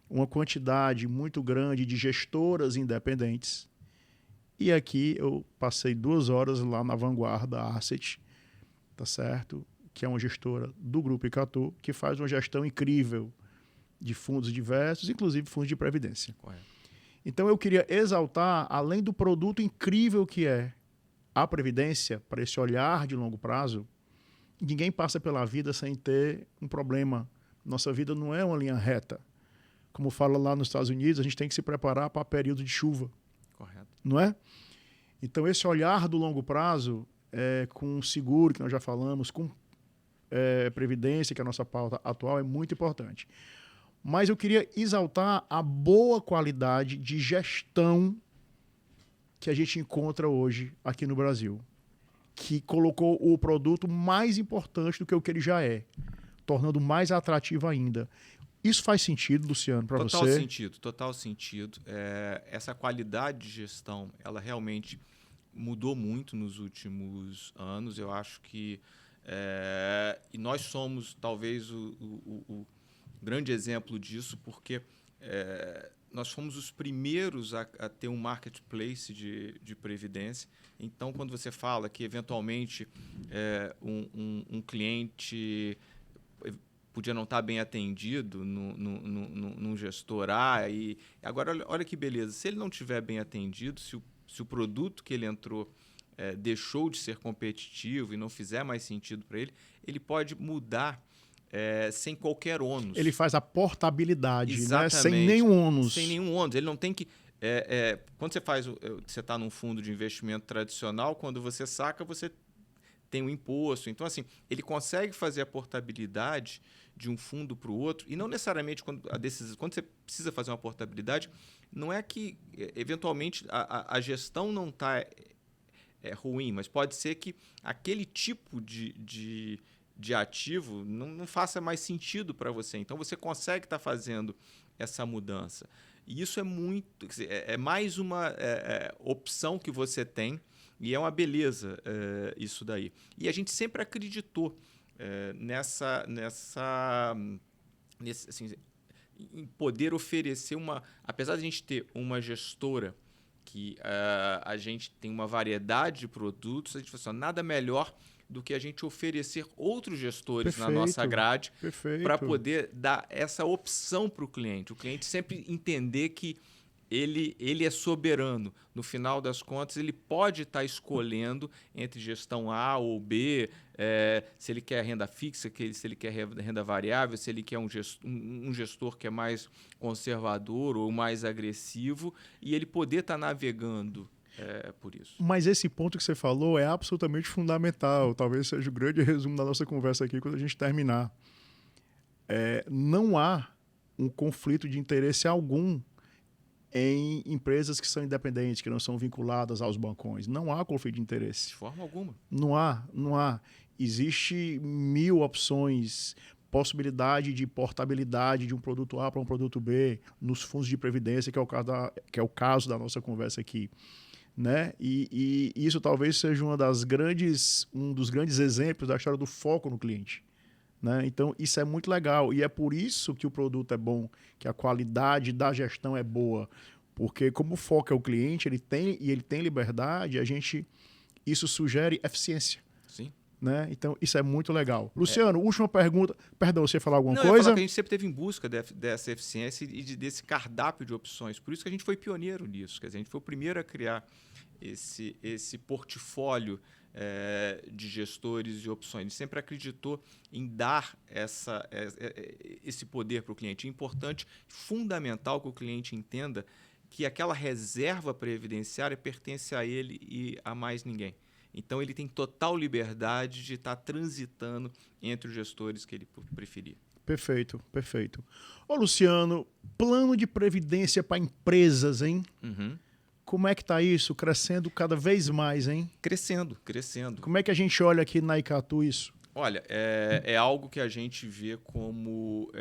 uma quantidade muito grande de gestoras independentes. E aqui eu passei 2 horas lá na Vanguarda Asset, tá certo? Que é uma gestora do Grupo Icatu, que faz uma gestão incrível de fundos diversos, inclusive fundos de previdência. Correto. Então eu queria exaltar, além do produto incrível que é a previdência, para esse olhar de longo prazo, ninguém passa pela vida sem ter um problema. Nossa vida não é uma linha reta. Como fala lá nos Estados Unidos, a gente tem que se preparar para período de chuva. Correto. Não é? Então esse olhar do longo prazo, com seguro, que nós já falamos, com previdência, que é a nossa pauta atual, é muito importante. Mas eu queria exaltar a boa qualidade de gestão que a gente encontra hoje aqui no Brasil, que colocou o produto mais importante do que o que ele já é, tornando mais atrativo ainda. Isso faz sentido, Luciano, para você? Total sentido. Essa qualidade de gestão, ela realmente mudou muito nos últimos anos. Eu acho que e nós somos talvez o grande exemplo disso, porque nós fomos os primeiros a ter um marketplace de previdência. Então, quando você fala que, eventualmente, um cliente podia não estar bem atendido num gestor A, e agora, olha que beleza, se ele não estiver bem atendido, se o produto que ele entrou deixou de ser competitivo e não fizer mais sentido para ele, ele pode mudar sem qualquer ônus. Ele faz a portabilidade, né? Exatamente. Sem nenhum ônus. Sem nenhum ônus. Ele não tem que... quando você está num fundo de investimento tradicional, quando você saca, você tem um imposto. Então, assim, ele consegue fazer a portabilidade de um fundo para o outro, e não necessariamente quando você precisa fazer uma portabilidade, não é que, eventualmente, a gestão não está ruim, mas pode ser que aquele tipo de ativo não faça mais sentido para você. Então, você consegue estar fazendo essa mudança. E isso é mais uma opção que você tem, e é uma beleza isso daí. E a gente sempre acreditou em poder oferecer apesar de a gente ter uma gestora que a gente tem uma variedade de produtos, a gente fala assim, nada melhor do que a gente oferecer outros gestores na nossa grade para poder dar essa opção para o cliente. O cliente sempre entender que ele é soberano. No final das contas, ele pode estar escolhendo entre gestão A ou B, se ele quer renda fixa, se ele quer renda variável, se ele quer um gestor que é mais conservador ou mais agressivo, e ele poder estar navegando por isso. Mas esse ponto que você falou é absolutamente fundamental. Talvez seja o grande resumo da nossa conversa aqui quando a gente terminar. Não há um conflito de interesse algum em empresas que são independentes, que não são vinculadas aos bancões. Não há conflito de interesse. De forma alguma. Não há. Existe 1000 opções, possibilidade de portabilidade de um produto A para um produto B nos fundos de previdência, que é o caso da nossa conversa aqui. Né? E isso talvez seja um dos grandes exemplos da história do foco no cliente. Né? Então, isso é muito legal. E é por isso que o produto é bom, que a qualidade da gestão é boa. Porque como o foco é o cliente, ele tem liberdade, isso sugere eficiência. Sim. Né? Então, isso é muito legal. Luciano, última pergunta. Perdão, você ia falar alguma Não, coisa? Eu ia falar que a gente sempre esteve em busca dessa eficiência e desse cardápio de opções. Por isso que a gente foi pioneiro nisso. Quer dizer, a gente foi o primeiro a criar esse portfólio de gestores e opções. Ele sempre acreditou em dar esse poder para o cliente. É importante, fundamental que o cliente entenda que aquela reserva previdenciária pertence a ele e a mais ninguém. Então, ele tem total liberdade de estar transitando entre os gestores que ele preferir. Perfeito. Ô, Luciano, plano de previdência para empresas, hein? Uhum. Como é que está isso? Crescendo cada vez mais, hein? Crescendo. Como é que a gente olha aqui na Icatu isso? Olha, é algo que a gente vê como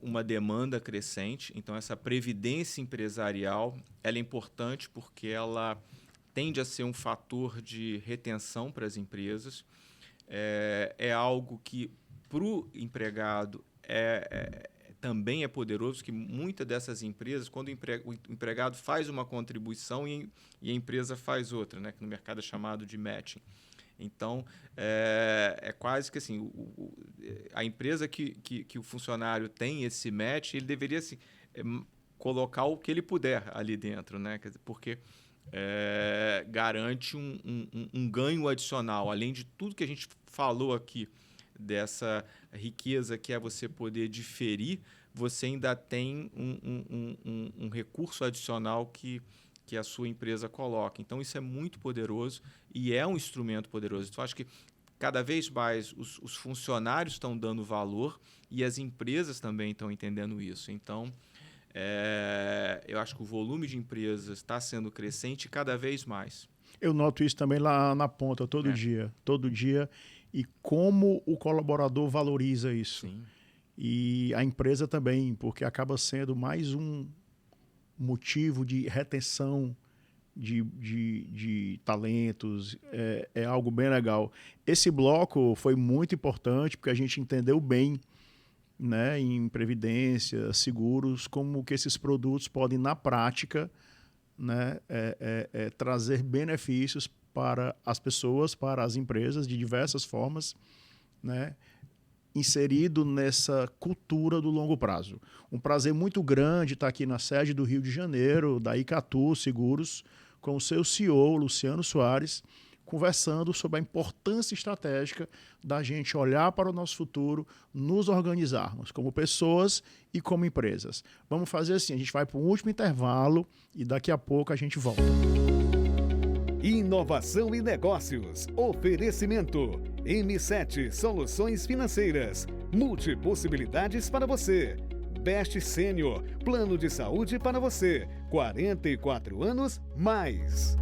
uma demanda crescente. Então, essa previdência empresarial ela é importante porque ela tende a ser um fator de retenção para as empresas. É algo que, para o empregado, também é poderoso, que muitas dessas empresas, quando o empregado faz uma contribuição e a empresa faz outra, né, que no mercado é chamado de matching. Então, é quase que assim, a empresa que o funcionário tem esse match, ele deveria assim, colocar o que ele puder ali dentro, né? Quer dizer, porque garante um ganho adicional, além de tudo que a gente falou aqui, dessa riqueza que é você poder diferir, você ainda tem um recurso adicional que a sua empresa coloca. Então, isso é muito poderoso e é um instrumento poderoso. Então, acho que cada vez mais os funcionários estão dando valor e as empresas também estão entendendo isso. Então, eu acho que o volume de empresas está sendo crescente cada vez mais. Eu noto isso também lá na ponta, todo dia. E como o colaborador valoriza isso. Sim. E a empresa também, porque acaba sendo mais um motivo de retenção de talentos. É algo bem legal. Esse bloco foi muito importante porque a gente entendeu bem, né, em previdência, seguros, como que esses produtos podem, na prática, né, trazer benefícios para as pessoas, para as empresas, de diversas formas, né, inserido nessa cultura do longo prazo. Um prazer muito grande estar aqui na sede do Rio de Janeiro, da Icatu Seguros, com o seu CEO, Luciano Soares, conversando sobre a importância estratégica da gente olhar para o nosso futuro, nos organizarmos como pessoas e como empresas. Vamos fazer assim, a gente vai para um último intervalo e daqui a pouco a gente volta. Inovação e negócios. Oferecimento. M7 Soluções Financeiras. Multipossibilidades para você. Best Senior. Plano de saúde para você. 44 anos mais.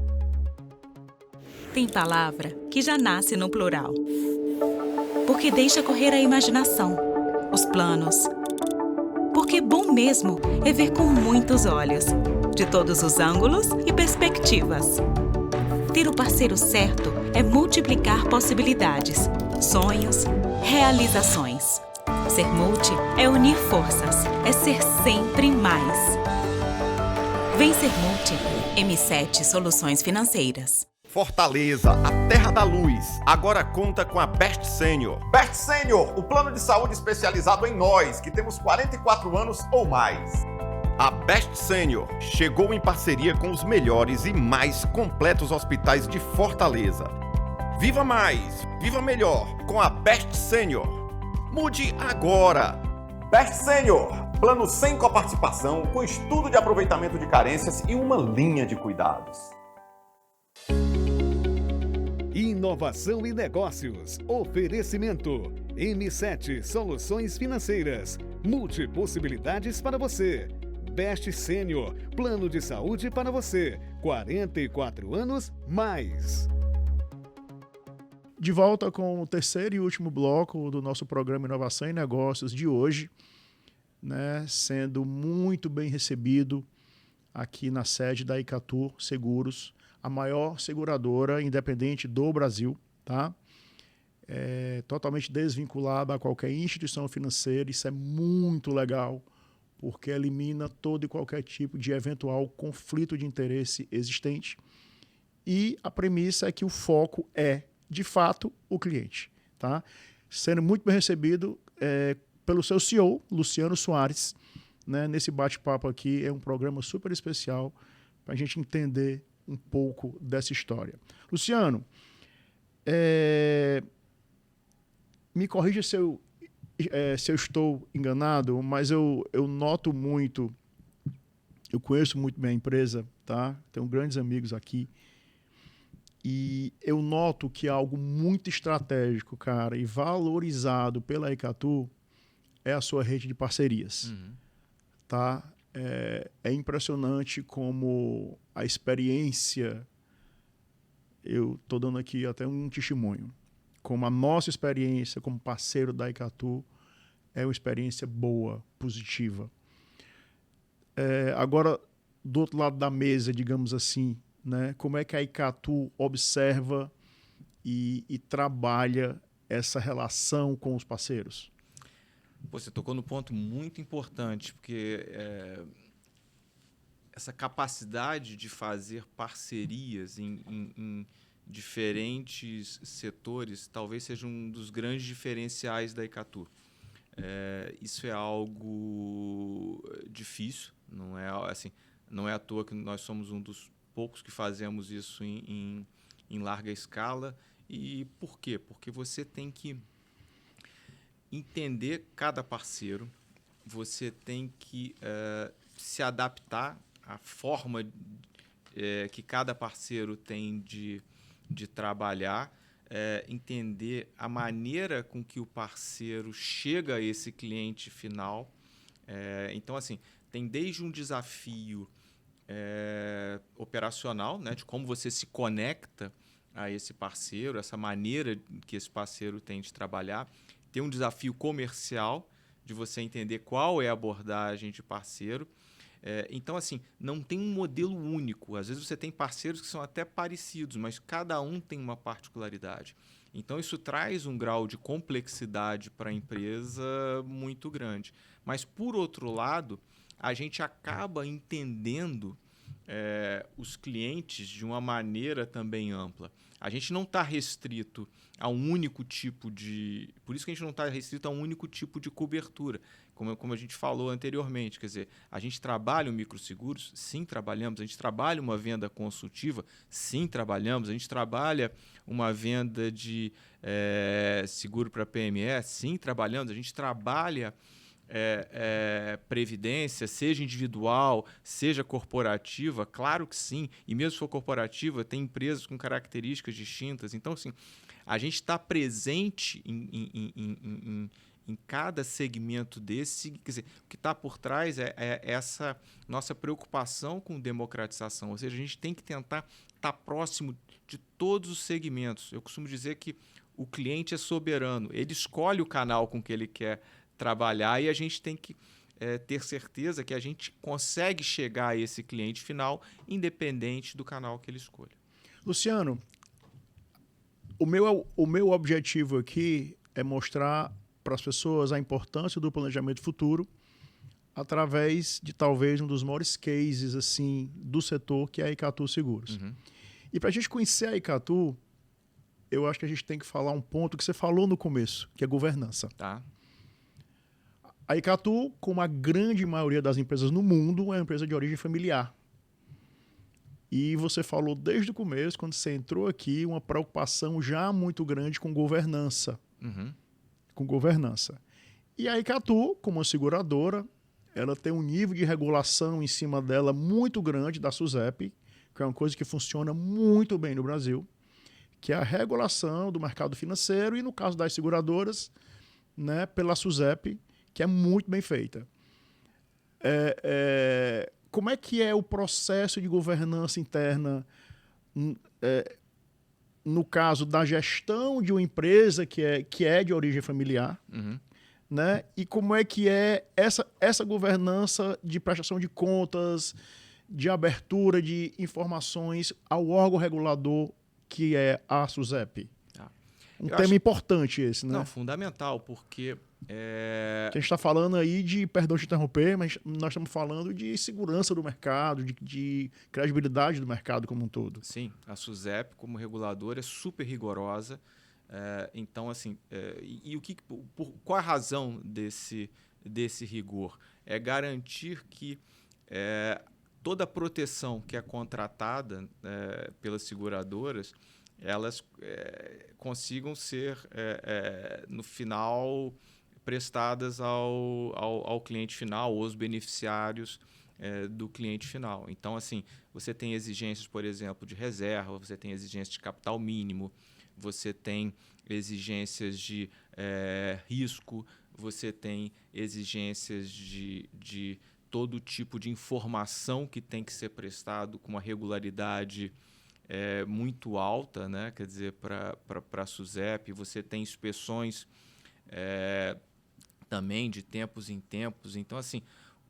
Tem palavra que já nasce no plural. Porque deixa correr a imaginação, os planos. Porque bom mesmo é ver com muitos olhos, de todos os ângulos e perspectivas. Ter o parceiro certo é multiplicar possibilidades, sonhos, realizações. Ser multi é unir forças, é ser sempre mais. Vem ser multi. M7 Soluções Financeiras. Fortaleza, a terra da luz, agora conta com a Best Senior. Best Senior, o plano de saúde especializado em nós, que temos 44 anos ou mais. A Best Senior chegou em parceria com os melhores e mais completos hospitais de Fortaleza. Viva mais, viva melhor com a Best Senior. Mude agora! Best Senior, plano sem coparticipação, com estudo de aproveitamento de carências e uma linha de cuidados. Inovação e negócios. Oferecimento. M7 Soluções Financeiras. Multipossibilidades para você. Best Senior. Plano de saúde para você. 44 anos mais. De volta com o terceiro e último bloco do nosso programa Inovação e Negócios de hoje, né, sendo muito bem recebido aqui na sede da Icatu Seguros, a maior seguradora independente do Brasil, tá? Totalmente desvinculada a qualquer instituição financeira. Isso é muito legal, porque elimina todo e qualquer tipo de eventual conflito de interesse existente. E a premissa é que o foco é, de fato, o cliente, tá? Sendo muito bem recebido pelo seu CEO, Luciano Soares, né? Nesse bate-papo aqui. É um programa super especial para a gente entender um pouco dessa história. Luciano, me corrija se eu estou enganado, mas eu noto muito, eu conheço muito bem a empresa, tá? Tenho grandes amigos aqui, e eu noto que algo muito estratégico, cara, e valorizado pela Icatu é a sua rede de parcerias, tá? É impressionante como a experiência, eu estou dando aqui até um testemunho, como a nossa experiência como parceiro da Icatu é uma experiência boa, positiva. Agora, do outro lado da mesa, digamos assim, né, como é que a Icatu observa e trabalha essa relação com os parceiros? Você tocou no ponto muito importante, porque essa capacidade de fazer parcerias em diferentes setores talvez seja um dos grandes diferenciais da Icatu. Isso é algo difícil, não é à toa que nós somos um dos poucos que fazemos isso em larga escala. E por quê? Porque você tem que entender cada parceiro, você tem que se adaptar à forma que cada parceiro tem de trabalhar, entender a maneira com que o parceiro chega a esse cliente final. Então, assim, tem desde um desafio operacional, né, de como você se conecta a esse parceiro, essa maneira que esse parceiro tem de trabalhar. Tem um desafio comercial, de você entender qual é a abordagem de parceiro. Então, assim, não tem um modelo único. Às vezes você tem parceiros que são até parecidos, mas cada um tem uma particularidade. Então, isso traz um grau de complexidade para a empresa muito grande. Mas, por outro lado, a gente acaba entendendo os clientes de uma maneira também ampla. A gente não está restrito a um único tipo de... Por isso que a gente não está restrito a um único tipo de cobertura, como a gente falou anteriormente. Quer dizer, a gente trabalha o microseguros? Sim, trabalhamos. A gente trabalha uma venda consultiva? Sim, trabalhamos. A gente trabalha uma venda de seguro para PME? Sim, trabalhamos. A gente trabalha previdência, seja individual, seja corporativa? Claro que sim. E mesmo se for corporativa, tem empresas com características distintas. Então, assim, a gente está presente em cada segmento desse. Quer dizer, o que está por trás é essa nossa preocupação com democratização. Ou seja, a gente tem que tentar estar próximo de todos os segmentos. Eu costumo dizer que o cliente é soberano. Ele escolhe o canal com que ele quer trabalhar, e a gente tem que ter certeza que a gente consegue chegar a esse cliente final, independente do canal que ele escolha. Luciano, o meu objetivo aqui é mostrar para as pessoas a importância do planejamento futuro através de talvez um dos maiores cases assim, do setor, que é a Icatu Seguros. Uhum. E para a gente conhecer a Icatu, eu acho que a gente tem que falar um ponto que você falou no começo, que é governança. Tá. A Icatu, como a grande maioria das empresas no mundo, é uma empresa de origem familiar. E você falou desde o começo, quando você entrou aqui, uma preocupação já muito grande com governança. Uhum. Com governança. E a Icatu, como uma seguradora, ela tem um nível de regulação em cima dela muito grande da SUSEP, que é uma coisa que funciona muito bem no Brasil, que é a regulação do mercado financeiro e, no caso das seguradoras, né, pela SUSEP, que é muito bem feita. Como é que é o processo de governança interna no caso da gestão de uma empresa que é de origem familiar, Uhum. né? E como é que é essa governança de prestação de contas, de abertura de informações ao órgão regulador que é a SUSEP? Tá. Um Eu tema acho- importante esse, né? Não, fundamental, porque Que a gente está falando aí de, perdão de interromper, mas nós estamos falando de segurança do mercado, de credibilidade do mercado como um todo. sim, a SUSEP, como reguladora, é super rigorosa. Então, assim, qual a razão desse rigor? É garantir que toda a proteção que é contratada pelas seguradoras, elas consigam ser, no final, prestadas ao cliente final, ou aos beneficiários do cliente final. Então, assim, você tem exigências, por exemplo, de reserva, você tem exigências de capital mínimo, você tem exigências de risco, você tem exigências de todo tipo de informação que tem que ser prestado com uma regularidade muito alta, né? Quer dizer, para a SUSEP, você tem inspeções também de tempos em tempos. Então, assim,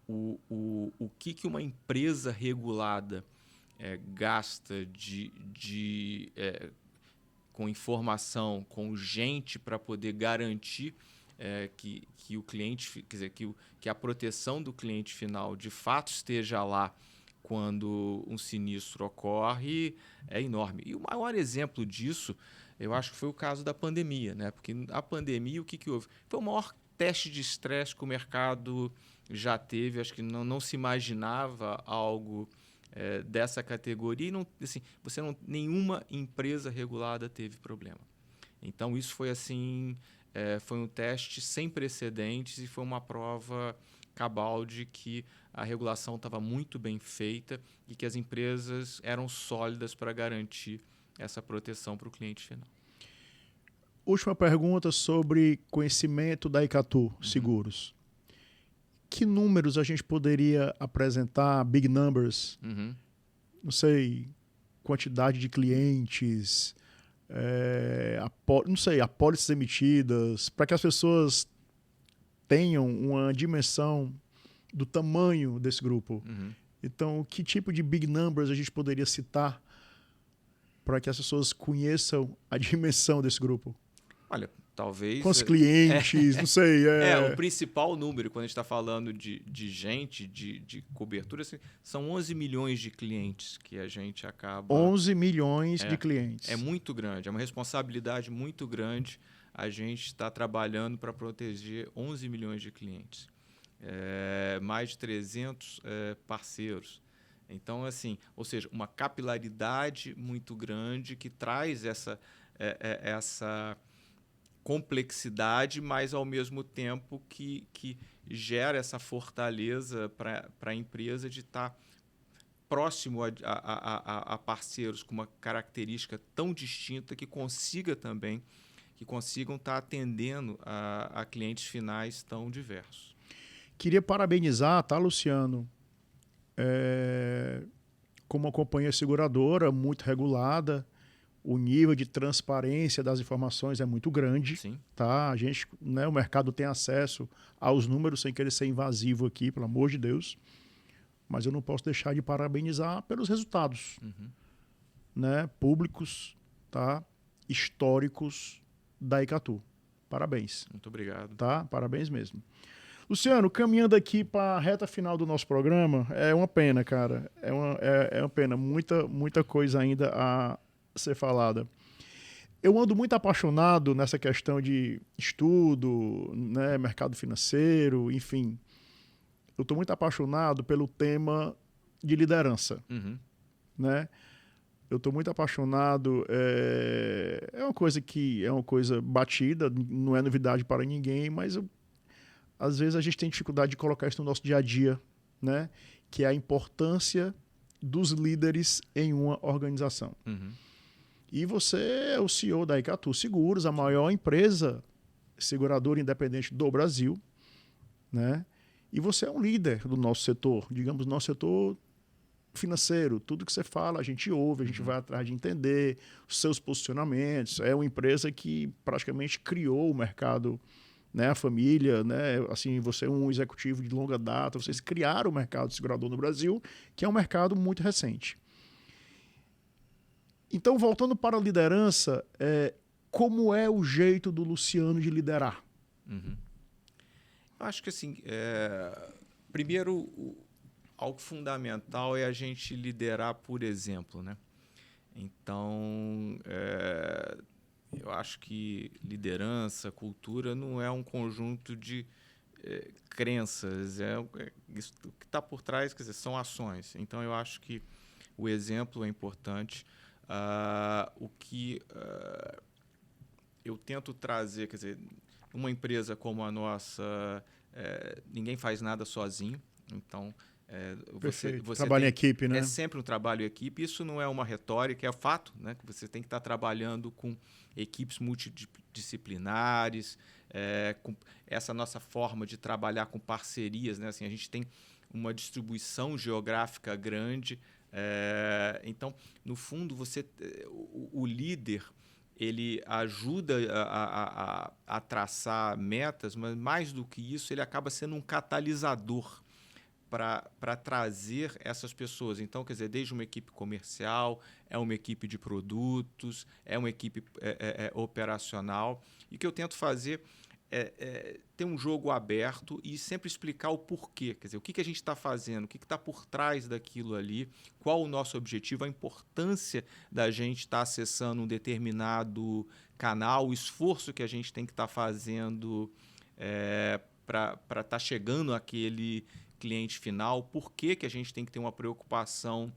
o que uma empresa regulada gasta com informação, com gente para poder garantir que o cliente, quer dizer, que a proteção do cliente final de fato esteja lá quando um sinistro ocorre, é enorme. E o maior exemplo disso, eu acho que foi o caso da pandemia, né? Porque a pandemia, o que houve? Foi o maior teste de estresse que o mercado já teve. Acho que não se imaginava algo dessa categoria. E não, assim, nenhuma empresa regulada teve problema. Então, isso foi assim, foi um teste sem precedentes e foi uma prova cabal de que a regulação estava muito bem feita e que as empresas eram sólidas para garantir essa proteção para o cliente final. Última pergunta sobre conhecimento da Icatu Seguros. Que números a gente poderia apresentar, big numbers? Uhum. Não sei, quantidade de clientes, não sei, apólices emitidas, para que as pessoas tenham uma dimensão do tamanho desse grupo. Uhum. Então, que tipo de big numbers a gente poderia citar para que as pessoas conheçam a dimensão desse grupo? Olha, talvez... Quantos clientes, não sei. O principal número, quando a gente está falando de gente, de cobertura, assim, são 11 milhões de clientes que a gente acaba... 11 milhões de clientes. É muito grande, é uma responsabilidade muito grande. A gente está trabalhando para proteger 11 milhões de clientes. Mais de 300 parceiros. Então, assim, ou seja, uma capilaridade muito grande que traz essa complexidade, mas ao mesmo tempo que gera essa fortaleza para a empresa de estar próximo a parceiros com uma característica tão distinta que consigam estar atendendo a clientes finais tão diversos. Queria parabenizar, tá, Luciano? Como uma companhia seguradora muito regulada, o nível de transparência das informações é muito grande. Sim. Tá? A gente, né, o mercado tem acesso aos números sem querer ser invasivo aqui, pelo amor de Deus. Mas eu não posso deixar de parabenizar pelos resultados, né, públicos, tá, históricos da Icatu. Parabéns. Muito obrigado. Tá? Parabéns mesmo. Luciano, caminhando aqui para a reta final do nosso programa, é uma pena, cara. É uma pena. Muita coisa ainda a ser falada. Eu ando muito apaixonado nessa questão de estudo, né, mercado financeiro, enfim. Eu estou muito apaixonado pelo tema de liderança. Uhum. Né? Eu estou muito apaixonado. É uma coisa batida, não é novidade para ninguém, mas às vezes a gente tem dificuldade de colocar isso no nosso dia a dia, né? Que é a importância dos líderes em uma organização. Uhum. E você é o CEO da Icatu Seguros, a maior empresa seguradora independente do Brasil, né? E você é um líder do nosso setor, digamos, nosso setor financeiro. Tudo que você fala, a gente ouve, a gente vai atrás de entender os seus posicionamentos. É uma empresa que praticamente criou o mercado, né? A família, né? Assim, você é um executivo de longa data, vocês criaram o mercado segurador no Brasil, que é um mercado muito recente. Então, voltando para a liderança, como é o jeito do Luciano de liderar? Uhum. Eu acho que, assim, primeiro, algo fundamental é a gente liderar por exemplo, né? Então, eu acho que liderança, cultura, não é um conjunto de crenças. Isso, o que está por trás, quer dizer, são ações. Então, eu acho que o exemplo é importante. O que eu tento trazer, quer dizer, uma empresa como a nossa, ninguém faz nada sozinho. Então, você trabalho em equipe, né? É sempre um trabalho em equipe. Isso não é uma retórica, é fato, né? Que você tem que estar trabalhando com equipes multidisciplinares, com essa nossa forma de trabalhar com parcerias, né? Assim, a gente tem uma distribuição geográfica grande. Então, no fundo, o líder ele ajuda a traçar metas, mas mais do que isso, ele acaba sendo um catalisador para trazer essas pessoas. Então, quer dizer, desde uma equipe comercial, é uma equipe de produtos, é uma equipe operacional. E o que eu tento fazer é ter um jogo aberto e sempre explicar o porquê. Quer dizer, o que a gente está fazendo, o que está por trás daquilo ali, qual o nosso objetivo, a importância da gente estar acessando um determinado canal, o esforço que a gente tem que estar fazendo para estar chegando àquele cliente final, por que a gente tem que ter uma preocupação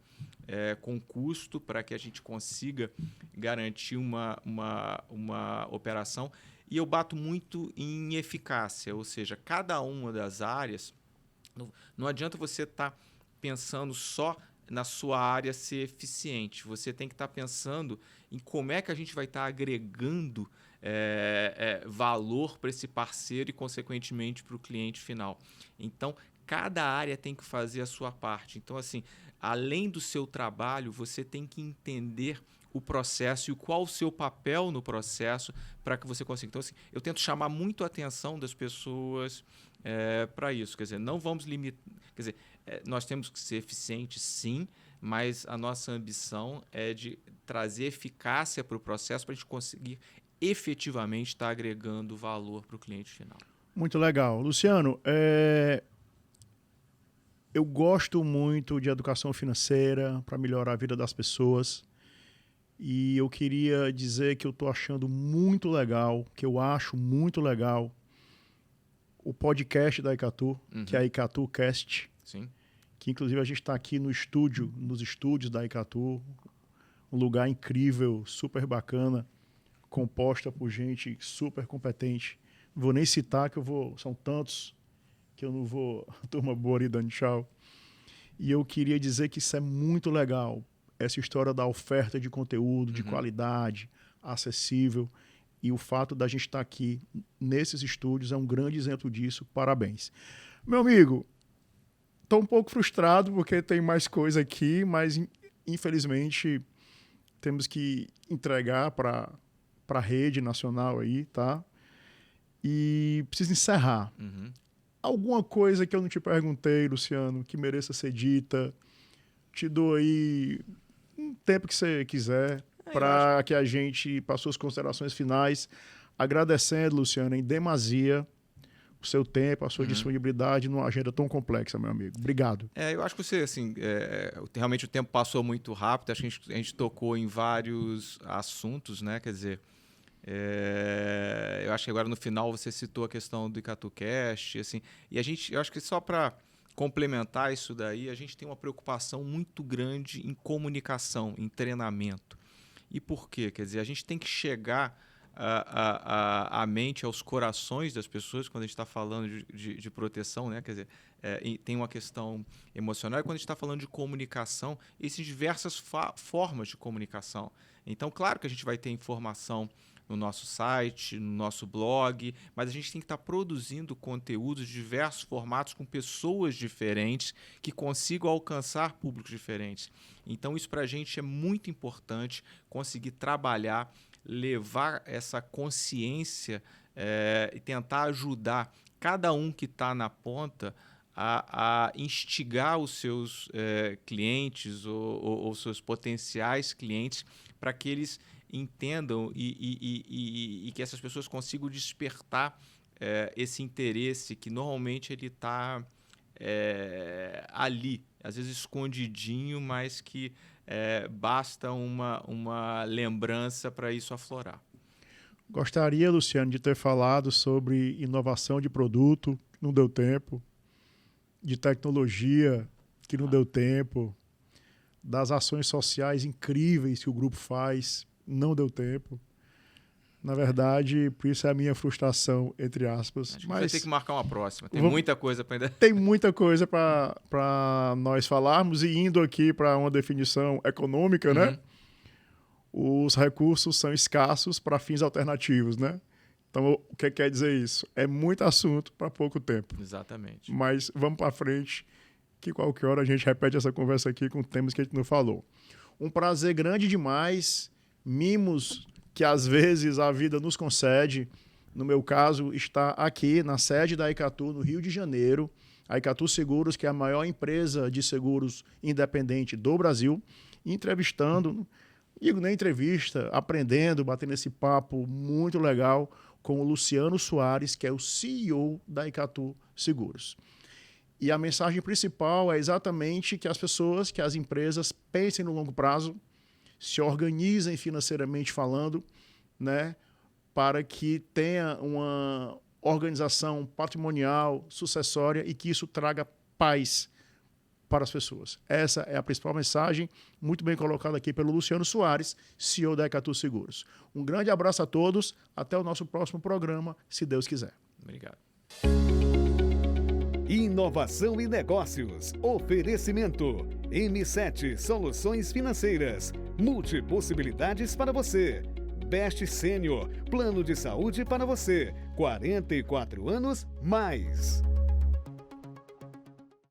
com custo para que a gente consiga garantir uma operação. E eu bato muito em eficácia, ou seja, cada uma das áreas, não adianta você estar pensando só na sua área ser eficiente, você tem que estar pensando em como é que a gente vai estar agregando valor para esse parceiro e, consequentemente, para o cliente final. Então, cada área tem que fazer a sua parte. Então, assim, além do seu trabalho, você tem que entender o processo e qual o seu papel no processo para que você consiga. Então, assim, eu tento chamar muito a atenção das pessoas para isso. Quer dizer, não vamos limitar... Quer dizer, nós temos que ser eficientes, sim, mas a nossa ambição é de trazer eficácia para o processo para a gente conseguir efetivamente estar agregando valor para o cliente final. Muito legal. Luciano, eu gosto muito de educação financeira para melhorar a vida das pessoas. E eu queria dizer que eu estou achando muito legal, que eu acho muito legal, o podcast da Icatu, que é a Icatu Cast. Sim. Que inclusive a gente está aqui nos estúdios da Icatu, um lugar incrível, super bacana, composta por gente super competente. Não vou nem citar, são tantos que eu não vou... Turma boa ali dando tchau. E eu queria dizer que isso é muito legal. Essa história da oferta de conteúdo, de qualidade, acessível. E o fato da gente estar aqui nesses estúdios é um grande exemplo disso. Parabéns. Meu amigo, estou um pouco frustrado porque tem mais coisa aqui, mas infelizmente temos que entregar para a rede nacional aí, tá? E preciso encerrar. Alguma coisa que eu não te perguntei, Luciano, que mereça ser dita? Te dou aí um tempo que você quiser para que a gente, para suas considerações finais, agradecendo, Luciano, em demasia o seu tempo, a sua disponibilidade numa agenda tão complexa, meu amigo. Obrigado. Eu acho que você, assim, realmente o tempo passou muito rápido, acho que a gente tocou em vários assuntos, né? Quer dizer, eu acho que agora no final você citou a questão do IcatuCast, assim, e eu acho que só para complementar isso daí, a gente tem uma preocupação muito grande em comunicação, em treinamento. E por quê? Quer dizer, a gente tem que chegar a mente, aos corações das pessoas quando a gente está falando de proteção, né? Quer dizer, tem uma questão emocional, e quando a gente está falando de comunicação, existem diversas formas de comunicação. Então, claro que a gente vai ter informação no nosso site, no nosso blog, mas a gente tem que estar produzindo conteúdos de diversos formatos com pessoas diferentes que consigam alcançar públicos diferentes. Então, isso para a gente é muito importante, conseguir trabalhar, levar essa consciência e tentar ajudar cada um que está na ponta a instigar os seus clientes ou seus potenciais clientes para que eles entendam e que essas pessoas consigam despertar esse interesse que normalmente ele está ali, às vezes escondidinho, mas que basta uma lembrança para isso aflorar. Gostaria, Luciano, de ter falado sobre inovação de produto, não deu tempo, de tecnologia, que não deu tempo, das ações sociais incríveis que o grupo faz, não deu tempo. Na verdade, por isso é a minha frustração, entre aspas. Acho que mas vai ter que marcar uma próxima. Tem muita coisa para ainda. Tem muita coisa para nós falarmos, e indo aqui para uma definição econômica, né? Os recursos são escassos para fins alternativos, né? Então, o que quer dizer isso? É muito assunto para pouco tempo. Exatamente. Mas vamos para frente, que qualquer hora a gente repete essa conversa aqui com temas que a gente não falou. Um prazer grande demais, mimos que às vezes a vida nos concede. No meu caso, está aqui na sede da Icatu, no Rio de Janeiro, a Icatu Seguros, que é a maior empresa de seguros independente do Brasil, entrevistando, digo nem entrevista, aprendendo, batendo esse papo muito legal com o Luciano Soares, que é o CEO da Icatu Seguros. E a mensagem principal é exatamente que as pessoas, que as empresas pensem no longo prazo, se organizem financeiramente falando, né, para que tenha uma organização patrimonial, sucessória, e que isso traga paz para as pessoas. Essa é a principal mensagem, muito bem colocada aqui pelo Luciano Soares, CEO da Icatu Seguros. Um grande abraço a todos, até o nosso próximo programa, se Deus quiser. Obrigado. Inovação e negócios. Oferecimento. M7 Soluções Financeiras. Multipossibilidades para você. Best Senior. Plano de saúde para você. 44 anos mais.